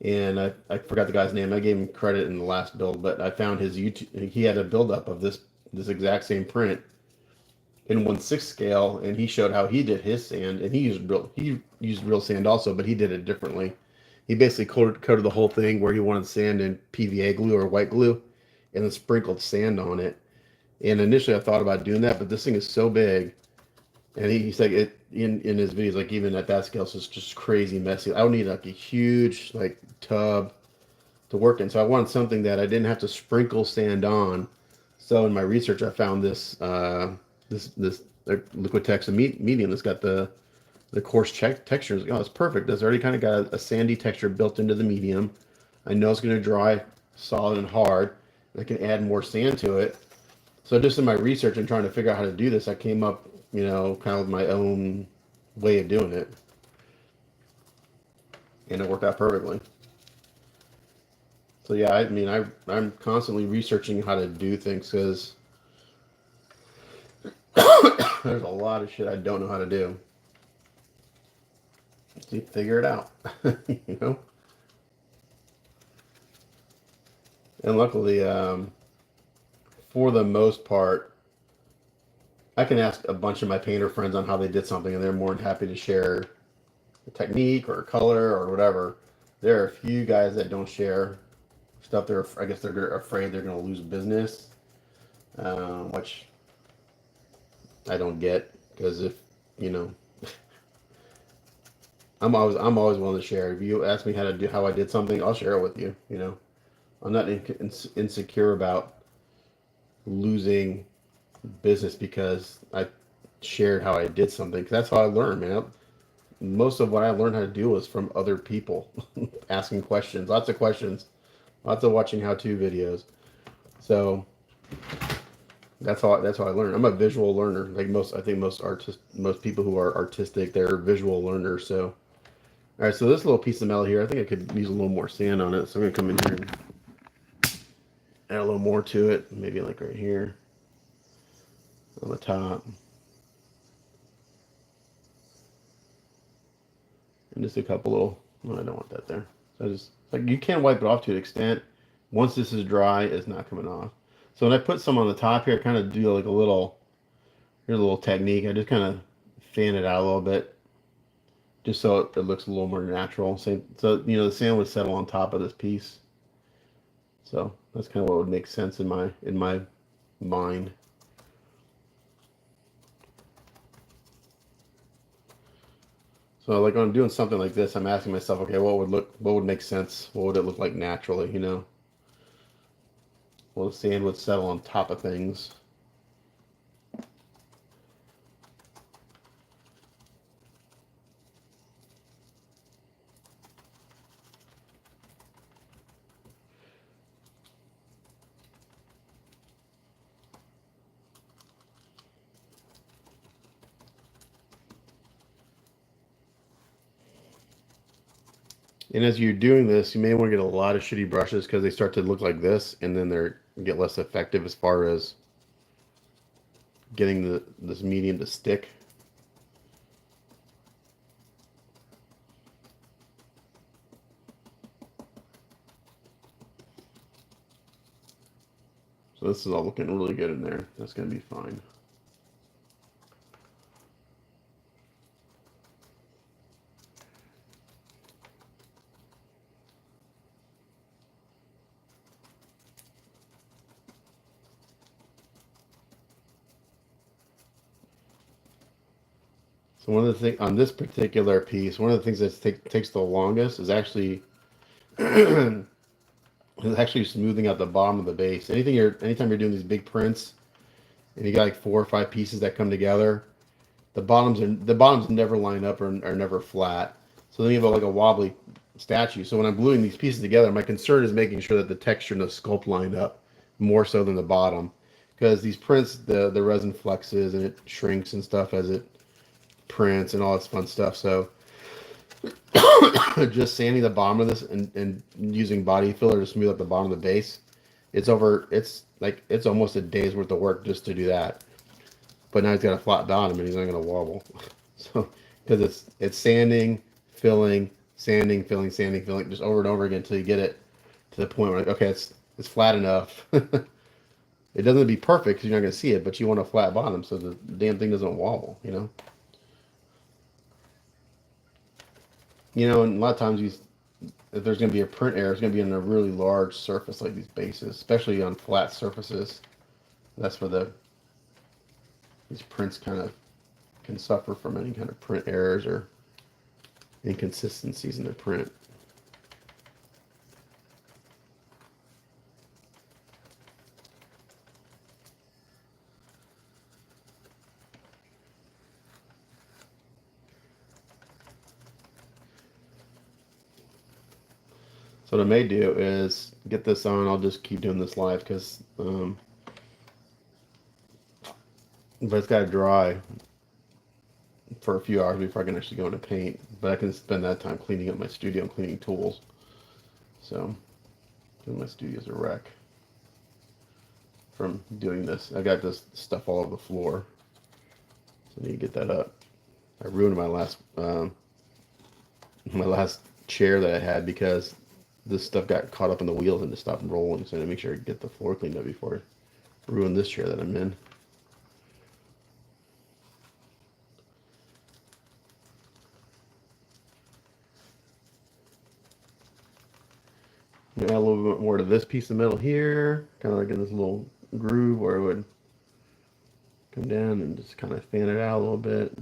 and I forgot the guy's name. I gave him credit in the last build, but I found his YouTube. He had a build up of this exact same print in 1/6 scale, and he showed how he did his sand, and he used real sand also, but he did it differently. He basically coated the whole thing where he wanted sand in PVA glue or white glue, and then sprinkled sand on it. And initially, I thought about doing that, but this thing is so big, and he's like it in his videos, like even at that scale, so it's just crazy messy. I would need like a huge like tub to work in, so I wanted something that I didn't have to sprinkle sand on. So in my research, I found this Liquitex medium that's got the coarse textures. Oh, it's perfect. It's already kind of got a sandy texture built into the medium. I know it's going to dry solid and hard. I can add more sand to it. So just in my research and trying to figure out how to do this, I came up, kind of with my own way of doing it, and it worked out perfectly. So yeah, I mean, I'm constantly researching how to do things because there's a lot of shit I don't know how to do. So figure it out, you know. And luckily, for the most part, I can ask a bunch of my painter friends on how they did something, and they're more than happy to share a technique or a color or whatever. There are a few guys that don't share stuff. I guess they're afraid they're going to lose business, which I don't get because if you know, I'm always willing to share. If you ask me how I did something, I'll share it with you. You know, I'm not insecure about losing business because I shared how I did something. 'Cause that's how I learned, man. Most of what I learned how to do was from other people, asking questions, lots of questions, lots of watching how-to videos. So that's how I learn. I'm a visual learner. Like I think most people who are artistic, they're visual learners. So, all right. So this little piece of metal here, I think I could use a little more sand on it. So I'm gonna come in here and add a little more to it. Maybe like right here on the top, and just a couple little. No, I don't want that there. So I just like you can't wipe it off to an extent. Once this is dry, it's not coming off. So when I put some on the top here, I kind of do like here's a little technique. I just kind of fan it out a little bit. just so it looks a little more natural. Same, so the sand would settle on top of this piece. So that's kind of what would make sense in my mind. So like when I'm doing something like this, I'm asking myself, okay, what would make sense? What would it look like naturally? Well, the sand would settle on top of things. And as you're doing this, you may want to get a lot of shitty brushes because they start to look like this, and then they're get less effective as far as getting this medium to stick. So this is all looking really good in there. That's going to be fine. So one of the things on this particular piece, one of the things that takes the longest is actually is actually smoothing out the bottom of the base. Anytime you're doing these big prints and you got like 4 or 5 pieces that come together, the bottoms never line up or are never flat. So then you have like a wobbly statue. So when I'm gluing these pieces together, my concern is making sure that the texture and the sculpt line up more so than the bottom, because these prints, the resin flexes and it shrinks and stuff as it prints and all this fun stuff. So just sanding the bottom of this and using body filler to smooth out the bottom of the base, it's almost a day's worth of work just to do that. But now he's got a flat bottom and he's not going to wobble. So because it's sanding, filling, sanding, filling, just over and over again until you get it to the point where, like, okay, it's flat enough. It doesn't have to be perfect because you're not going to see it, but you want a flat bottom so the damn thing doesn't wobble. And a lot of times if there's going to be a print error, it's going to be on a really large surface like these bases, especially on flat surfaces. That's where these prints kind of can suffer from any kind of print errors or inconsistencies in the print. So what I may do is get this on. I'll just keep doing this live because, but it's got to dry for a few hours before I can actually go into paint. But I can spend that time cleaning up my studio and cleaning tools. So, my studio's a wreck from doing this. I got this stuff all over the floor, so I need to get that up. I ruined my last chair that I had because this stuff got caught up in the wheels and it stopped rolling. So I need to make sure I get the floor cleaned up before I ruin this chair that I'm in. Add a little bit more to this piece of metal here, kind of like in this little groove where it would come down and just kind of fan it out a little bit.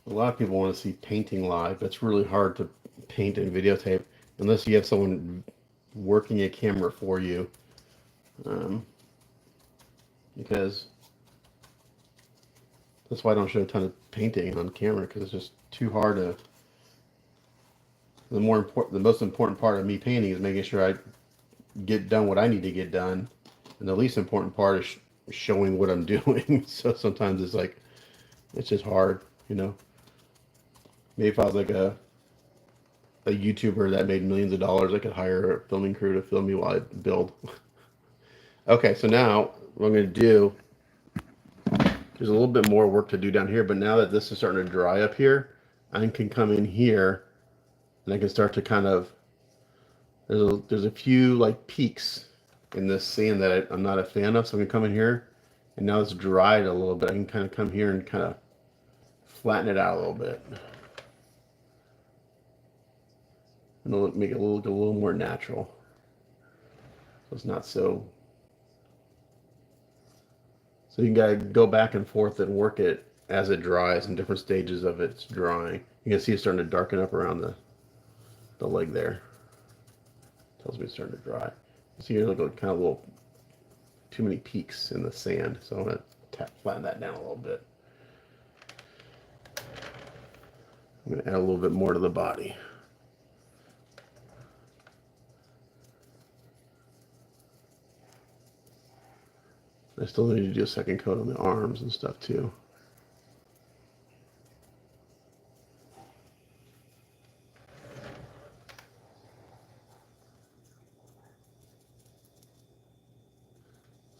A lot of people want to see painting live. It's really hard to paint and videotape unless you have someone working a camera for you. Because that's why I don't show a ton of painting on camera, because it's just too hard to. The most important part of me painting is making sure I get done what I need to get done, and the least important part is showing what I'm doing. So sometimes it's just hard. Maybe if I was like a YouTuber that made millions of dollars, I could hire a filming crew to film me while I build. Okay, so now what I'm going to do, there's a little bit more work to do down here, but now that this is starting to dry up here, I can come in here and I can start to kind of, there's a few like peaks in this sand that I'm not a fan of, so I'm going to come in here, and now it's dried a little bit. I can kind of come here and kind of flatten it out a little bit. And it'll make it look a little more natural. So it's not so. So you gotta go back and forth and work it as it dries in different stages of its drying. You can see it's starting to darken up around the leg there. Tells me it's starting to dry. You see here look like kind of little too many peaks in the sand. So I'm gonna flatten that down a little bit. I'm gonna add a little bit more to the body. I still need to do a second coat on the arms and stuff too.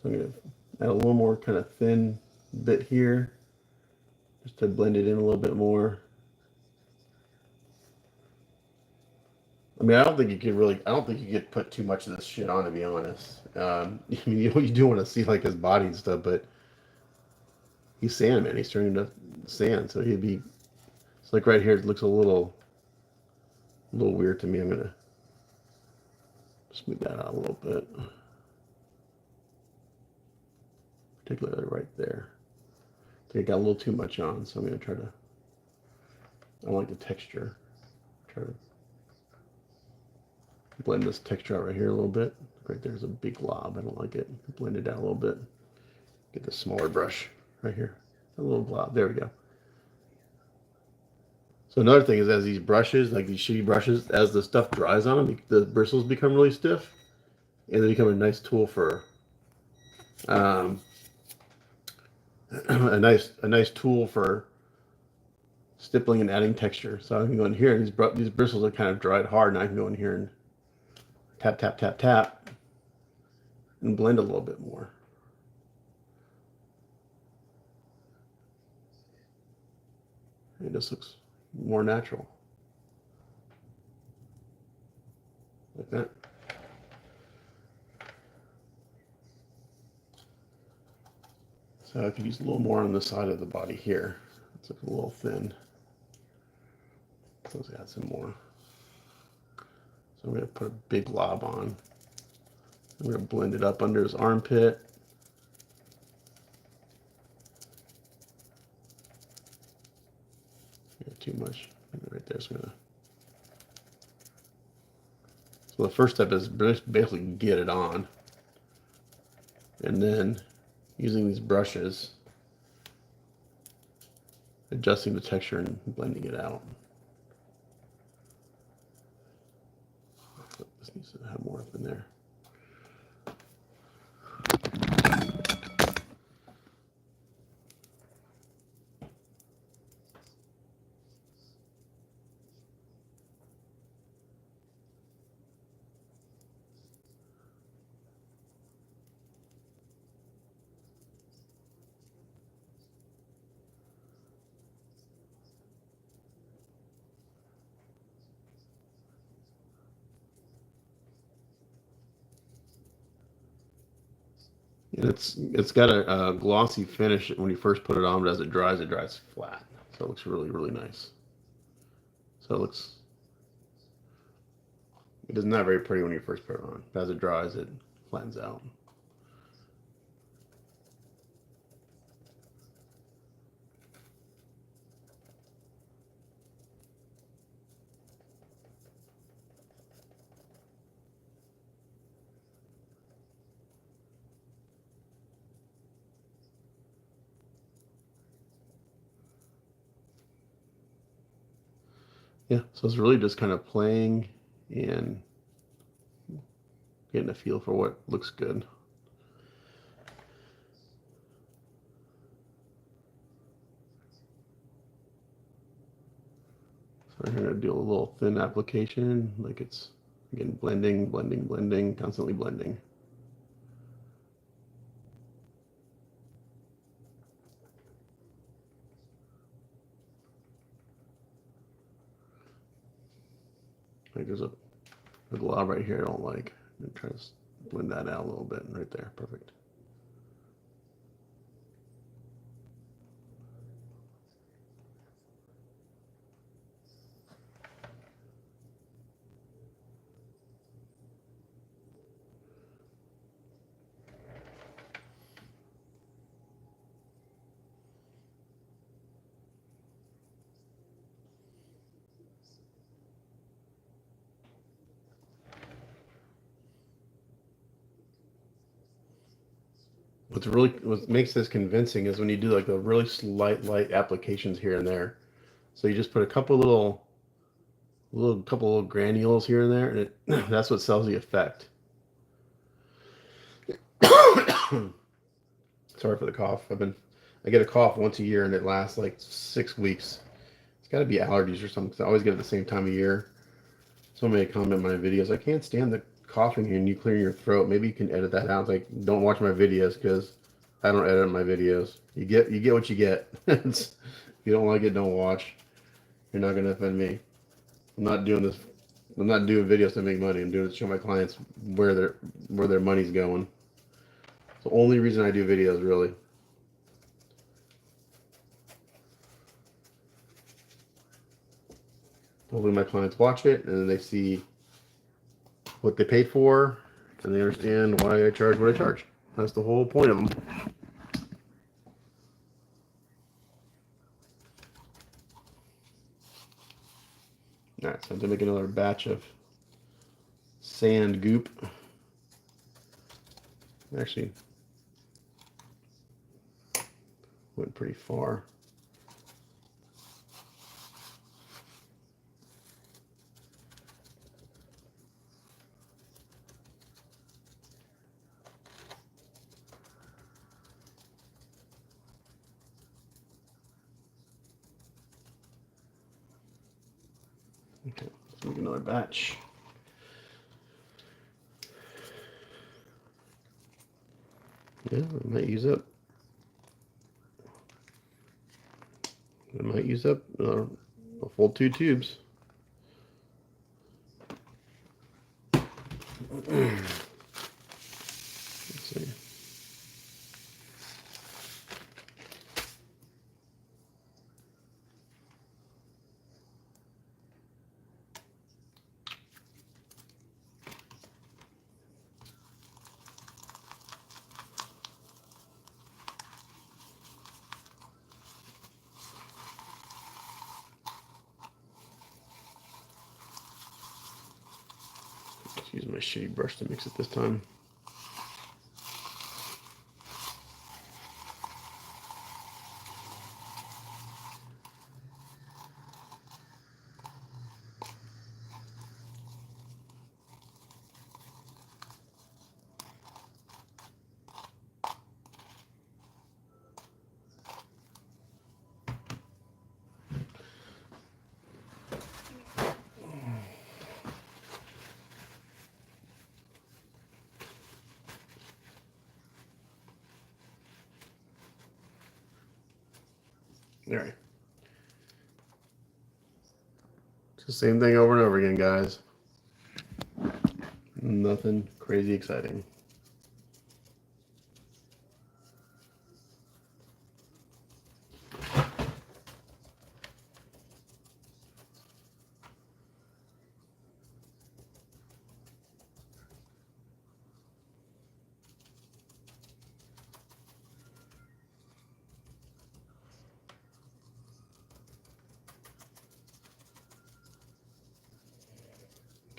So I'm going to add a little more kind of thin bit here just to blend it in a little bit more. I mean, I don't think you could put too much of this shit on, to be honest. I mean, you do want to see like his body and stuff, but he's Sandman. He's turning into sand, so he'd be. It's like right here. It looks a little weird to me. I'm gonna smooth that out a little bit, particularly right there. I think I got a little too much on, so I'm gonna try to. I like the texture. Try to blend this texture out right here a little bit. Right there's a big glob. I don't like it. Blend it out a little bit. Get the smaller brush right here. A little glob. There we go. So another thing is as these brushes, like these shitty brushes, as the stuff dries on them, the bristles become really stiff, and they become a nice tool for um, a nice tool for stippling and adding texture. So I can go in here, and these bristles are kind of dried hard, and I can go in here and tap, tap, tap, tap, and blend a little bit more. It just looks more natural. Like that. So I could use a little more on the side of the body here. It's like a little thin. So let's add some more. So I'm going to put a big glob on. I'm going to blend it up under his armpit. Too much right there. So the first step is basically get it on, and then using these brushes, adjusting the texture and blending it out. This needs to have more up in there. And it's got a glossy finish when you first put it on, but as it dries flat. So it looks really, really nice. So it is not very pretty when you first put it on. But as it dries, it flattens out. Yeah, so it's really just kind of playing and getting a feel for what looks good. So I'm going to do a little thin application, like it's, again, blending, blending, blending, constantly blending. Like there's a glob right here I don't like. I'm try to blend that out a little bit right there. Perfect. What makes this convincing is when you do like the really slight light applications here and there. So you just put a couple little granules here and there, and it that's what sells the effect. Sorry for the cough. I get a cough once a year and it lasts like 6 weeks. It's got to be allergies or something. 'Cause I always get it the same time of year. Somebody comment in my videos. I can't stand the coughing and you clearing your throat. Maybe you can edit that out. It's like, don't watch my videos because I don't edit my videos. You get what you get. If you don't like it, don't watch. You're not gonna offend me. I'm not doing this. I'm not doing videos to make money. I'm doing it to show my clients where their money's going. It's the only reason I do videos, really. Hopefully my clients watch it and then they see what they paid for and they understand why I charge what I charge. That's the whole point of them. All right, so I'm going to make another batch of sand goop. Actually, went pretty far. Okay, let's make another batch. Yeah, I might use up. A full 2 tubes. Let's see. Just use my shitty brush to mix it this time. All right. It's the same thing over and over again, guys. Nothing crazy exciting.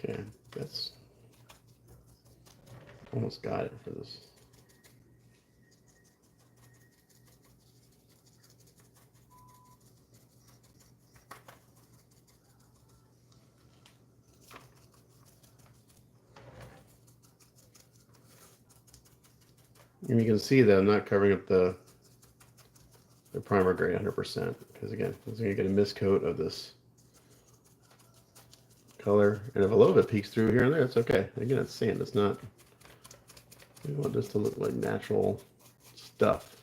Okay, that's almost got it for this. And you can see that I'm not covering up the primer grade 100% because again, I'm going to get a miscoat of this color, and if a little bit peeks through here and there, it's okay. Again, it's sand. It's not. We want this to look like natural stuff.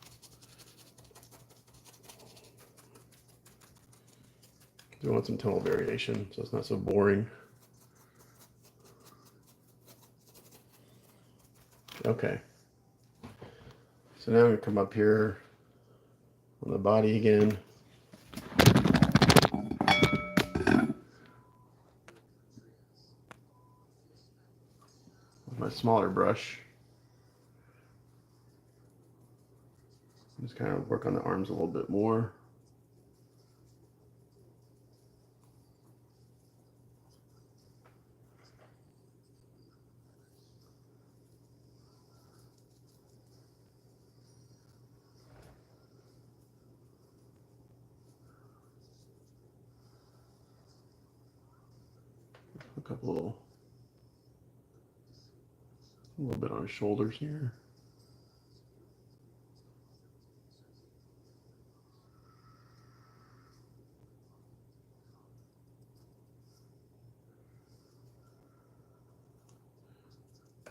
We want some tonal variation, so it's not so boring. Okay. So now I'm going to come up here on the body again. With my smaller brush. Just kind of work on the arms a little bit more. A little bit on his shoulders here. I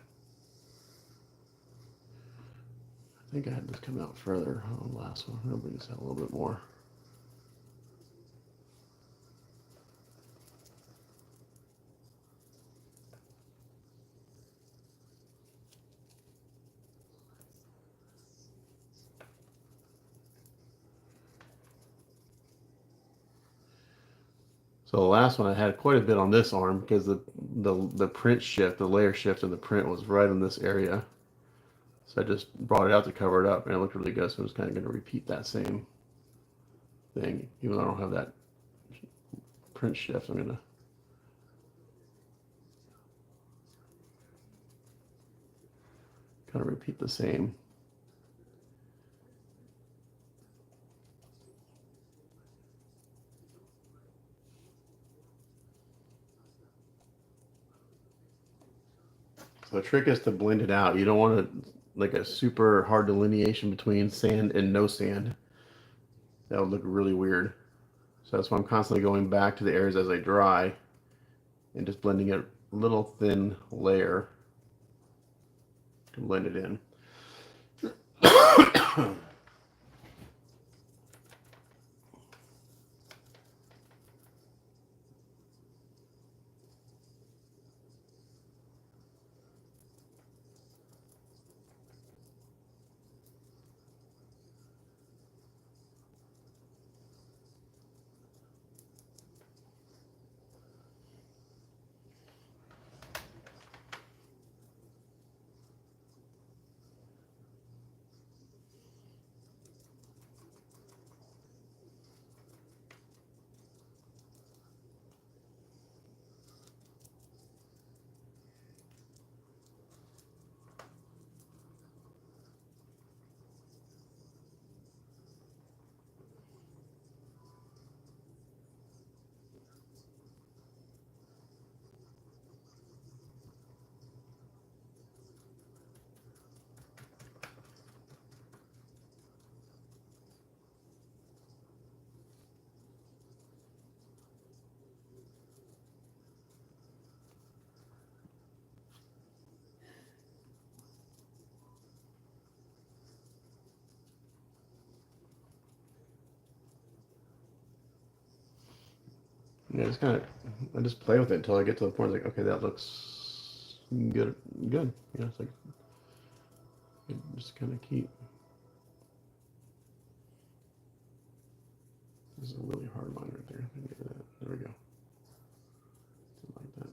think I had this come out further on the last one. I'll bring this out a little bit more. So the last one I had quite a bit on this arm because the print shift, the layer shift of the print was right in this area. So I just brought it out to cover it up and it looked really good. So I'm just kind of going to repeat that same thing. Even though I don't have that print shift, I'm going to kind of repeat the same. So the trick is to blend it out. You don't want to like a super hard delineation between sand and no sand. That would look really weird. So that's why I'm constantly going back to the areas as I dry and just blending a little thin layer to blend it in. Yeah, just kind of, I just play with it until I get to the point like, okay, that looks good. You know, it's like, just kind of keep. This is a really hard line right there. Get rid of that. There we go. Something like that.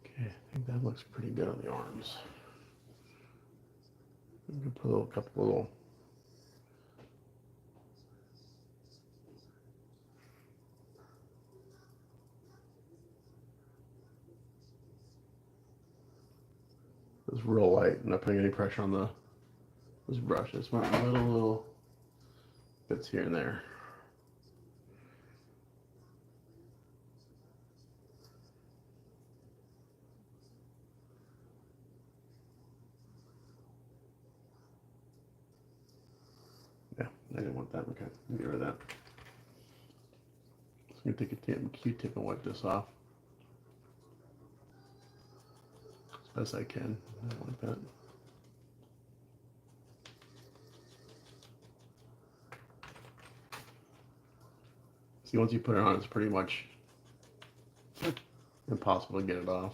Okay, I think that looks pretty good on the arms. I'm gonna put a couple little. It's real light. I'm not putting any pressure on this brush. Just want little bits here and there. Yeah, I didn't want that. Okay, get rid of that. I'm gonna take a Q-tip and wipe this off as best I can. I don't like that. See, once you put it on, it's pretty much impossible to get it off.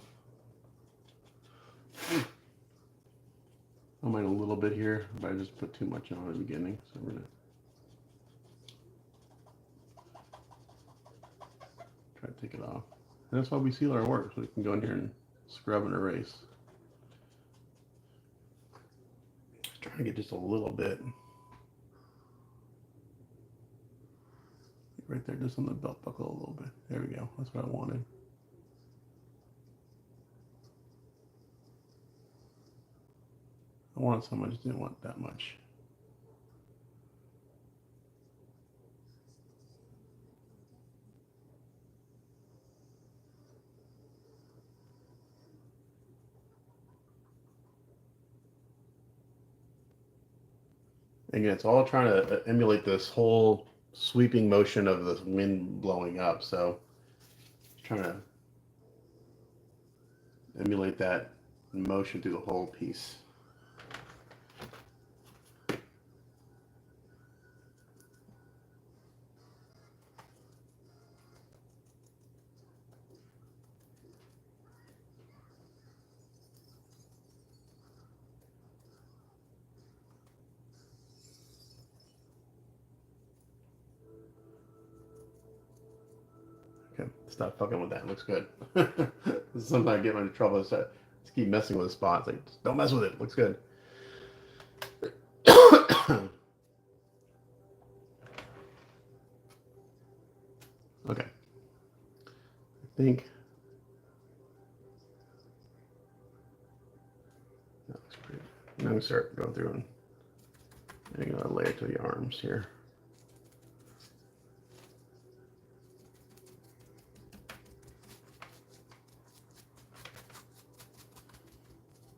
I mind a little bit here, but I just put too much on at the beginning, so we're gonna try to take it off. And that's why we seal our work, so we can go in here and scrub and erase. Just trying to get just a little bit. Right there, just on the belt buckle a little bit. There we go. That's what I wanted. I wanted some, I just didn't want that much. Again, it's all trying to emulate this whole sweeping motion of the wind blowing up. So, trying to emulate that motion through the whole piece. Okay, stop fucking with that. It looks good. Sometimes I get into trouble. So just keep messing with the spots. Like, just don't mess with it. It looks good. Okay. I think that looks pretty. I'm going to start going through and adding another layer to the arms here.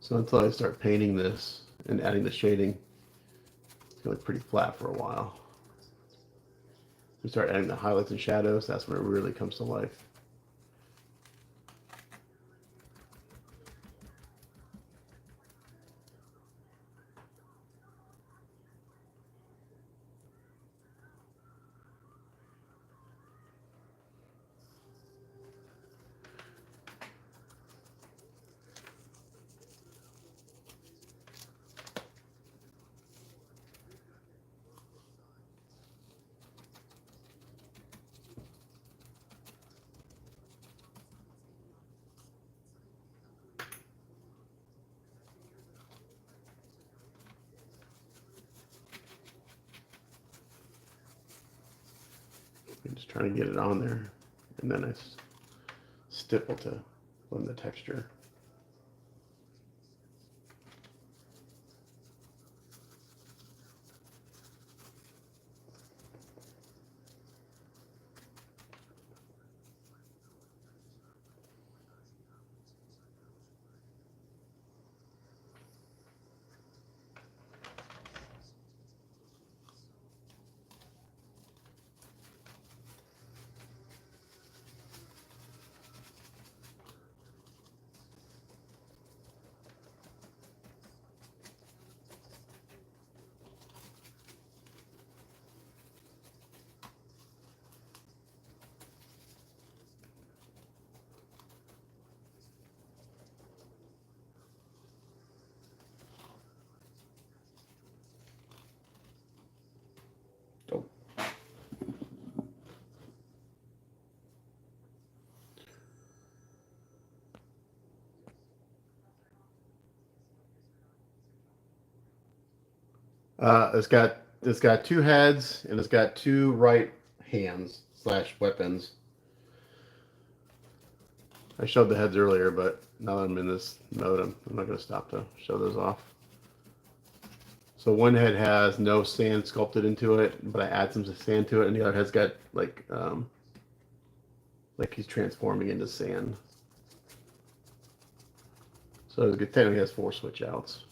So until I start painting this and adding the shading, it's going to look pretty flat for a while. We start adding the highlights and shadows, that's when it really comes to life. I'm just trying to get it on there, and then I stipple to blend the texture. Oh. It's got two heads and it's got two right hands slash weapons. I showed the heads earlier, but now that I'm in this mode, I'm not going to stop to show those off. So one head has no sand sculpted into it, but I add some sand to it, and the other head's got like he's transforming into sand. So it technically has 4 switch outs.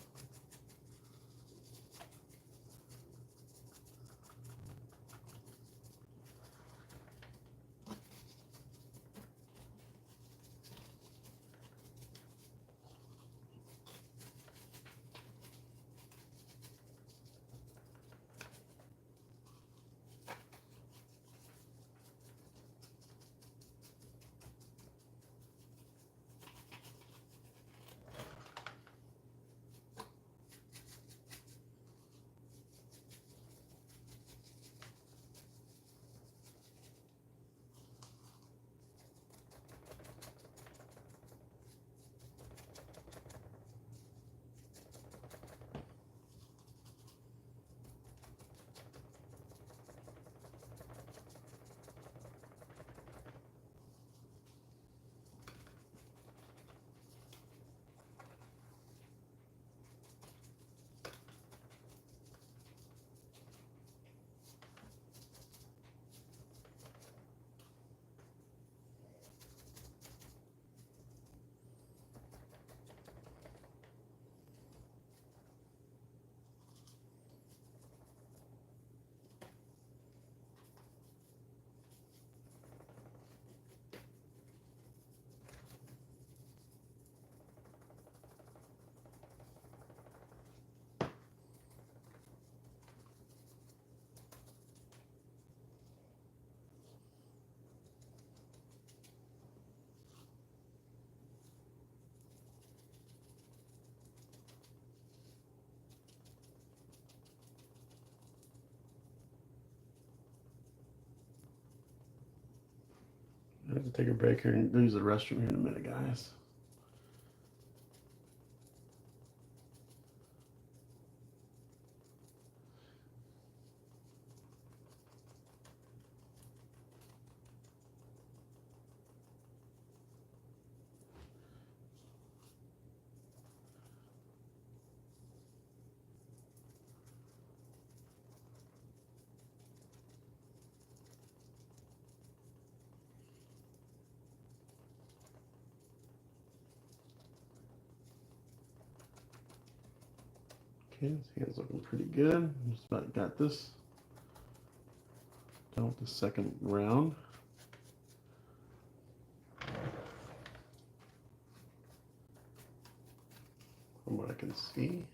have to take a break here and use the restroom here in a minute, guys. Okay, his hand's looking pretty good. Just about got this done with the second round. From what I can see.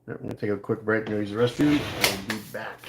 We're going to take a quick break and use the restroom. I'll be back.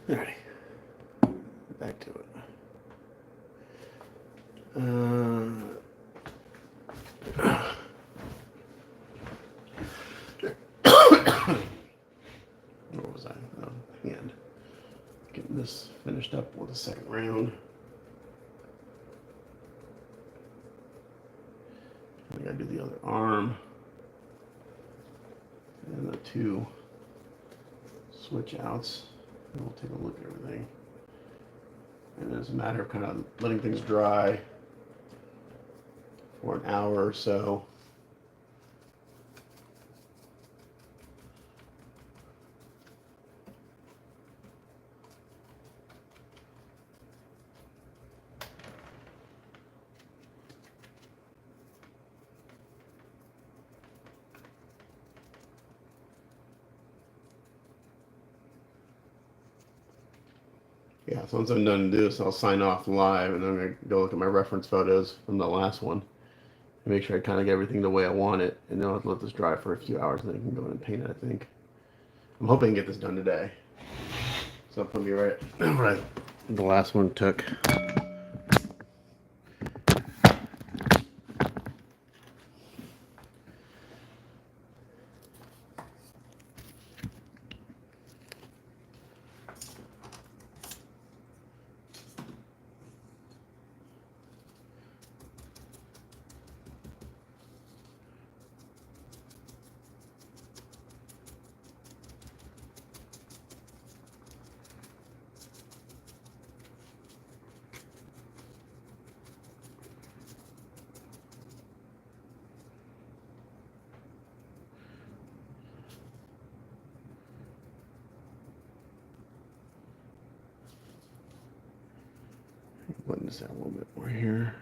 Alrighty, back to it. Where was I? Oh, hand. Getting this finished up with the second round. I gotta do the other arm. And the two switch outs. And we'll take a look at everything. And it's a matter of kind of letting things dry for an hour or so. Yeah, so once I'm done to this, I'll sign off live, and I'm going to go look at my reference photos from the last one and make sure I kind of get everything the way I want it, and then I'll have to let this dry for a few hours, and then I can go in and paint it, I think. I'm hoping to get this done today. So I'll put me right, right. The last one took. Blend this out a little bit more here.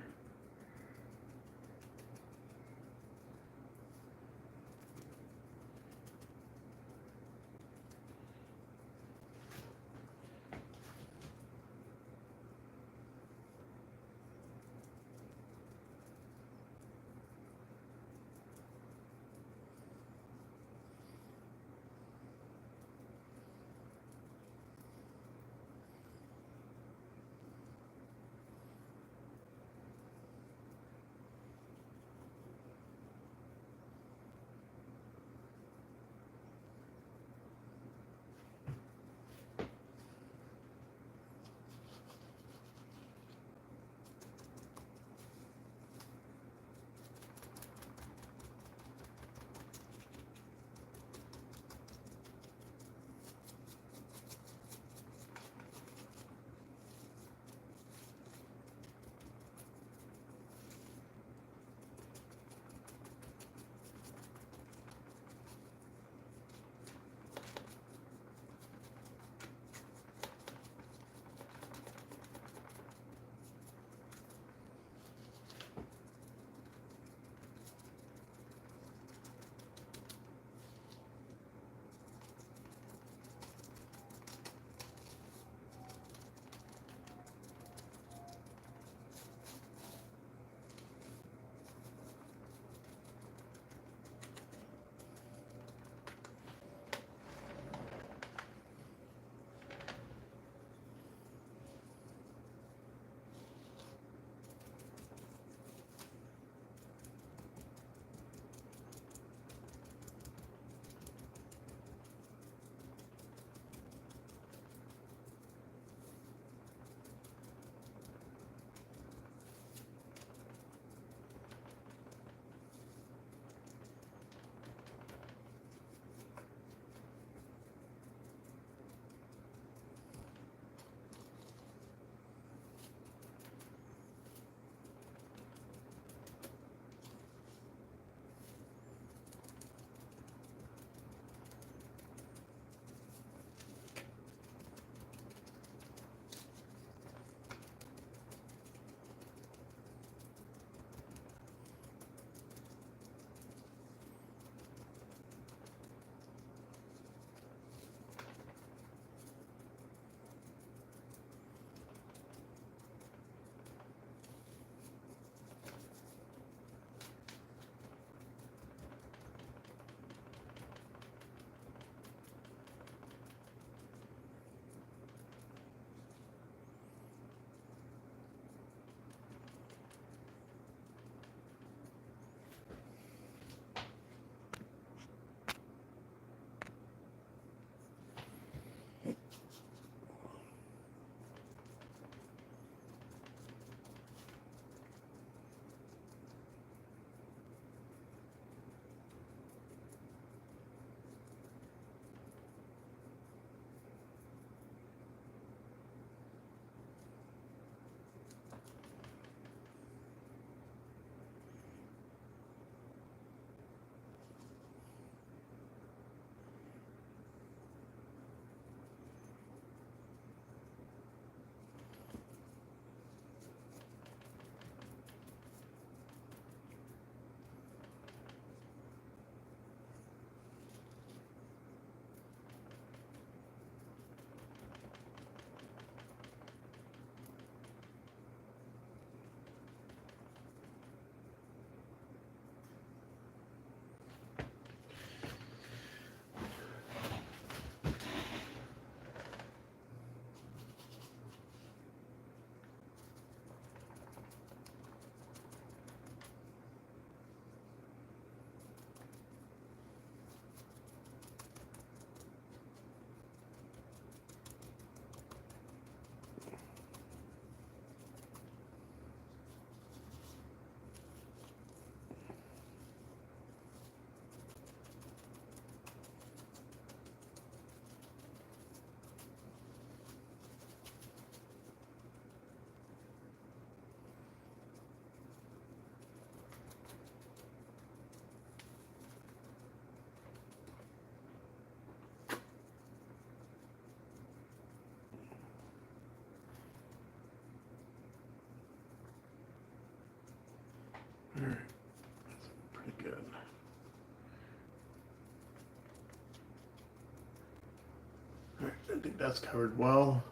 Alright, I think that's covered well.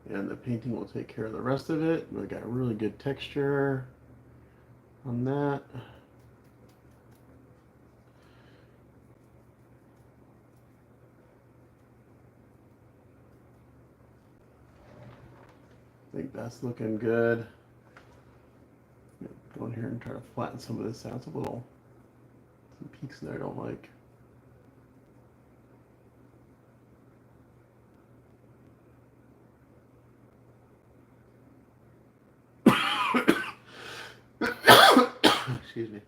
And the painting will take care of the rest of it. We got a really good texture on that. I think that's looking good. Go in here and try to flatten some of this out. It's a little, some peaks in there I don't like. Excuse me.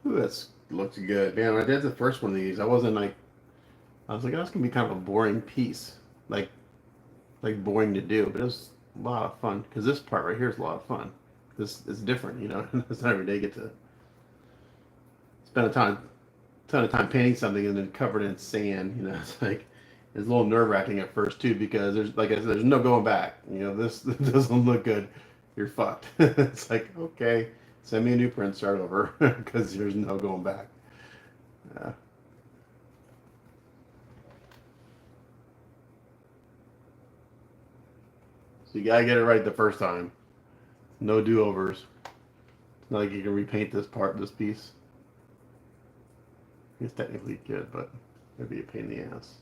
Ooh, that's looks good. Man, when I did the first one of these, I was like, oh, that's gonna be kind of a boring piece, like boring to do, but it was a lot of fun because this part right here is a lot of fun. This is different, you know. It's not every day you get to spend ton of time painting something and then covered in sand. You know, it's like it's a little nerve wracking at first too because there's like I said, there's no going back. You know, this doesn't look good. You're fucked. It's like okay, send me a new print, start over because there's no going back. Uh, so you gotta get it right the first time. No do overs. It's not like you can repaint this piece. It's technically good, but it'd be a pain in the ass.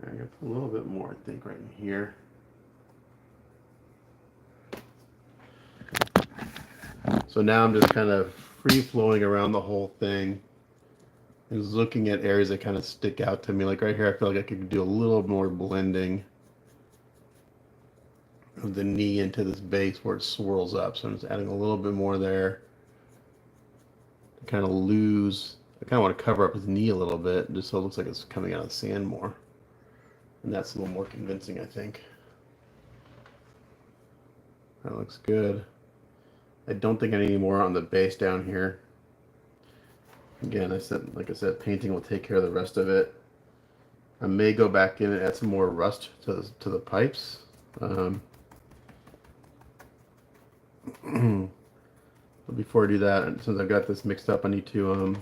I'm gonna put a little bit more, I think, right in here. So now I'm just kind of free flowing around the whole thing. And just looking at areas that kind of stick out to me. Like right here, I feel like I could do a little more blending of the knee into this base where it swirls up. So I'm just adding a little bit more there. To kind of lose, I kind of want to cover up his knee a little bit, just so it looks like it's coming out of the sand more. And that's a little more convincing, I think. That looks good. I don't think I need any more on the base down here. Again, like I said, painting will take care of the rest of it. I may go back in and add some more rust to the pipes. But before I do that, since I've got this mixed up, I need to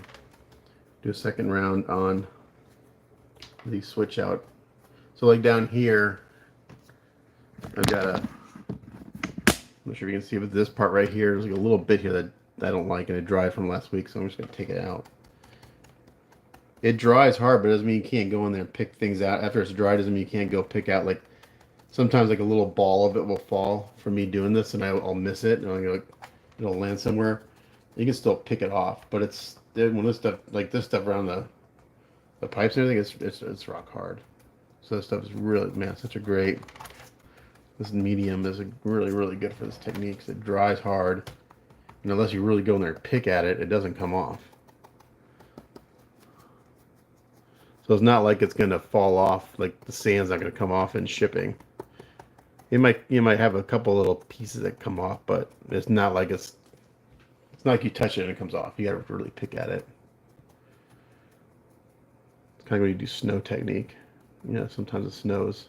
do a second round on the switch out. So like down here, I've got a, I'm not sure if you can see, but this part right here, there's like a little bit here that I don't like, and it dried from last week, so I'm just going to take it out. It dries hard, but it doesn't mean you can't go in there and pick things out. After it's dry, doesn't mean you can't go pick out, like, sometimes like a little ball of it will fall from me doing this, and I'll miss it, and like, it'll land somewhere. You can still pick it off, but it's, when this stuff, like this stuff around the pipes and everything, it's rock hard. So this stuff is really, man, such a great, this medium is really, really good for this technique because it dries hard. And unless you really go in there and pick at it, it doesn't come off. So it's not like it's going to fall off, like the sand's not going to come off in shipping. You might have a couple little pieces that come off, but it's not like it's not like you touch it and it comes off. You got to really pick at it. It's kind of when you do snow technique. You know, sometimes it snows.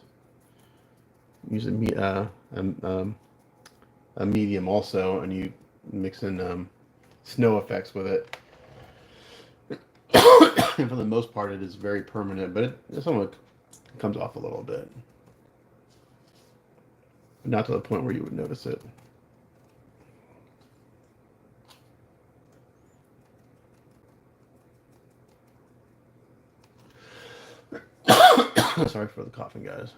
Use a medium also, and you mix in snow effects with it. And for the most part, it is very permanent, but it somewhat comes off a little bit. But not to the point where you would notice it. Sorry for the coughing, guys.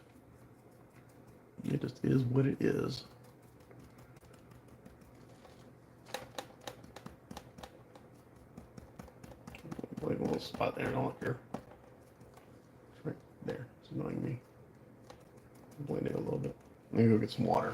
It just is what it is. Like a little spot there, I don't like here. It's right there. It's annoying me. Blend it a little bit. Let me go get some water.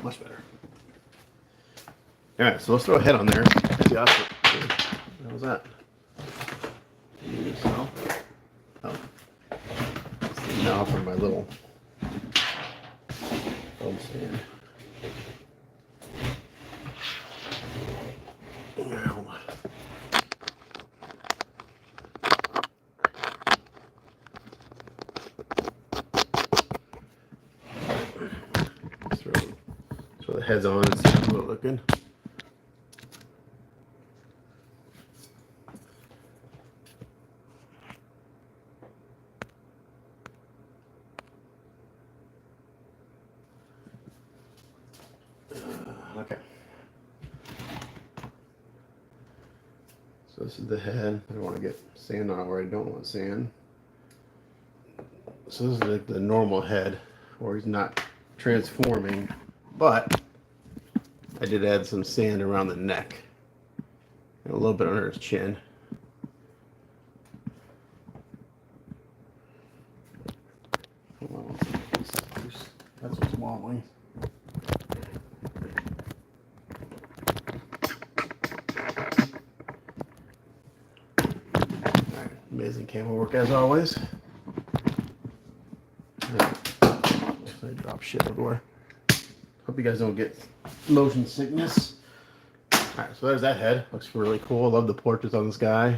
Much better. All right, so let's throw a head on there. That's the opposite. What was that? So, oh, now for my little foam stand. Hold on. Throw the heads on and see how it's looking. Okay. So this is the head. I don't want to get sand on it where I don't want sand. So this is like the normal head where he's not transforming, but I did add some sand around the neck and a little bit under his chin. That's what's wobbling. Alright, amazing camera work as always. I drop shit everywhere. Hope you guys don't get motion sickness. Alright, so there's that head. Looks really cool. Love the portraits on this guy.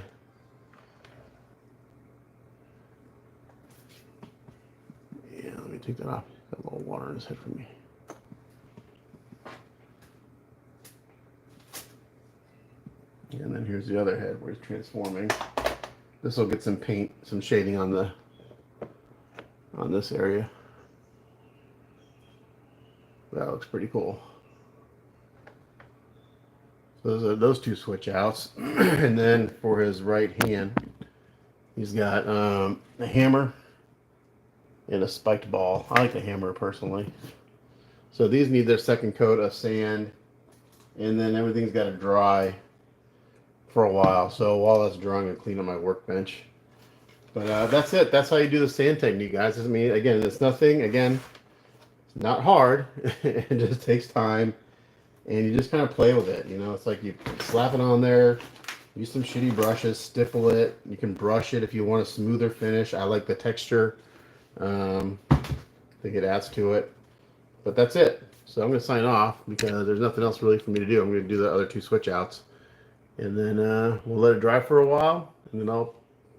Yeah, let me take that off. Got a little water in his head for me. And then here's the other head where he's transforming. This will get some paint, some shading on this area. That looks pretty cool. So those are those two switch outs. And then for his right hand, he's got a hammer and a spiked ball. I like the hammer personally. So these need their second coat of sand, and then everything's got to dry for a while. So while that's drying, I clean up my workbench. But that's it. That's how you do the sand technique, guys. I mean, again, it's nothing. Again, it's not hard. It just takes time, and you just kind of play with it. You know, it's like you slap it on there. Use some shitty brushes, stipple it. You can brush it if you want a smoother finish. I like the texture. I think it adds to it. But that's it. So I'm going to sign off because there's nothing else really for me to do. I'm going to do the other two switch outs. And then we'll let it dry for a while. And then I'll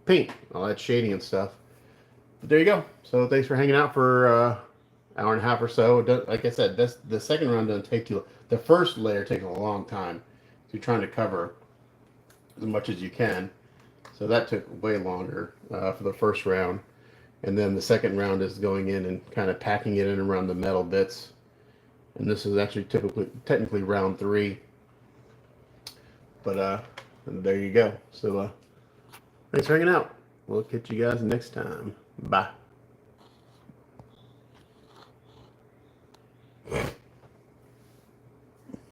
paint. I'll add shading and stuff. But there you go. So thanks for hanging out for an hour and a half or so. Like I said, the second round doesn't take too long. The first layer takes a long time. So you're trying to cover as much as you can. So that took way longer for the first round. And then the second round is going in and kind of packing it in around the metal bits. And this is actually technically round 3. But there you go. So thanks for hanging out. We'll catch you guys next time. Bye.